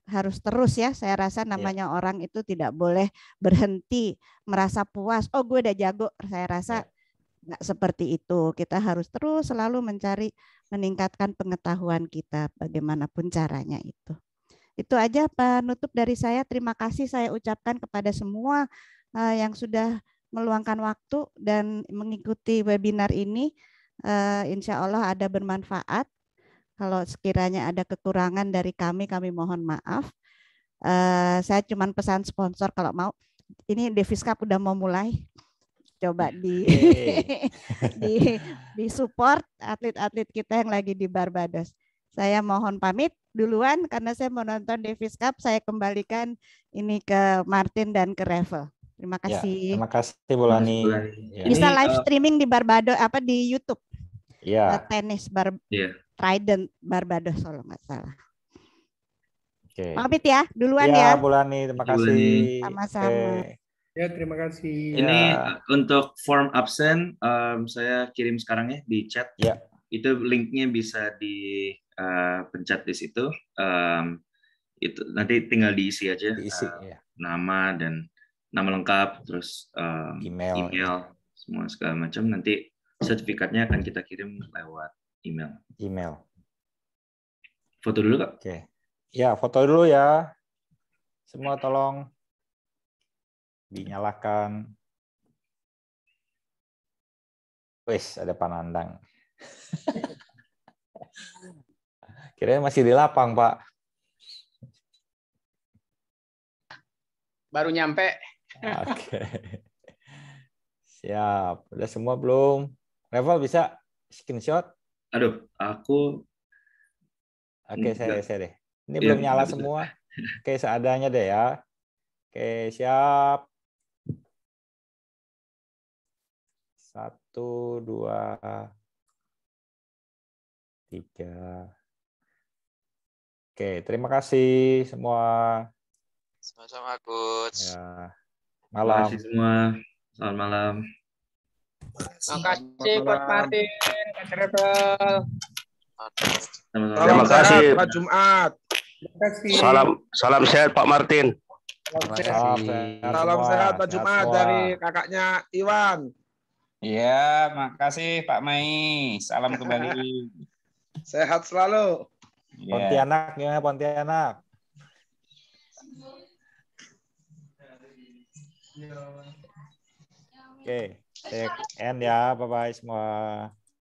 harus terus ya. Saya rasa namanya orang itu tidak boleh berhenti merasa puas. Oh gue udah jago. Saya rasa nggak seperti itu. Kita harus terus selalu mencari meningkatkan pengetahuan kita bagaimanapun caranya itu. Itu aja penutup dari saya. Terima kasih saya ucapkan kepada semua yang sudah meluangkan waktu dan mengikuti webinar ini. Insya Allah ada bermanfaat. Kalau sekiranya ada kekurangan dari kami mohon maaf. Saya cuma pesan sponsor kalau mau. Ini Davis Cup udah mau mulai. Coba di support atlet-atlet kita yang lagi di Barbados. Saya mohon pamit duluan karena saya mau nonton Davis Cup. Saya kembalikan ini ke Martin dan ke Revel. Terima kasih. Terima kasih Bulani. Bisa live streaming di Barbados di YouTube. Tenis Trident Barbados kalau nggak salah. Pamit ya, duluan ya. Bulani, terima kasih. Sama-sama. Ya, terima kasih. Ini untuk form absen saya kirim sekarang ya di chat. Itu linknya bisa dipencet di situ. Itu nanti tinggal diisi aja. Nama dan nama lengkap, terus email semua segala macam. Nanti sertifikatnya akan kita kirim lewat email. Foto dulu Kak. Oke. Ya, foto dulu ya. Semua tolong dinyalakan. Wes, ada Panandang. Kirain masih di lapang, Pak. Baru nyampe. Oke. Siap. Udah semua belum? Revel bisa screenshot? Aduh, aku... Oke, saya deh. Ini belum nyala semua. Oke, seadanya deh ya. Oke, siap. 1, 2, 3. Oke, terima kasih semua. Sama-sama, Coach. Ya. Terima Malam. kasih semua. Selamat malam. Terima kasih Coach Martin, Coach Revel. Terima kasih Pak Jumat. Terima kasih. Salam sehat Pak Martin. Salam sehat Pak Jumat dari kakaknya Iwan. Iya, makasih Pak Mai. Salam kembali. Sehat selalu. Pontianak gimana Pontianak? Oke, saya end ya. Bye-bye semua.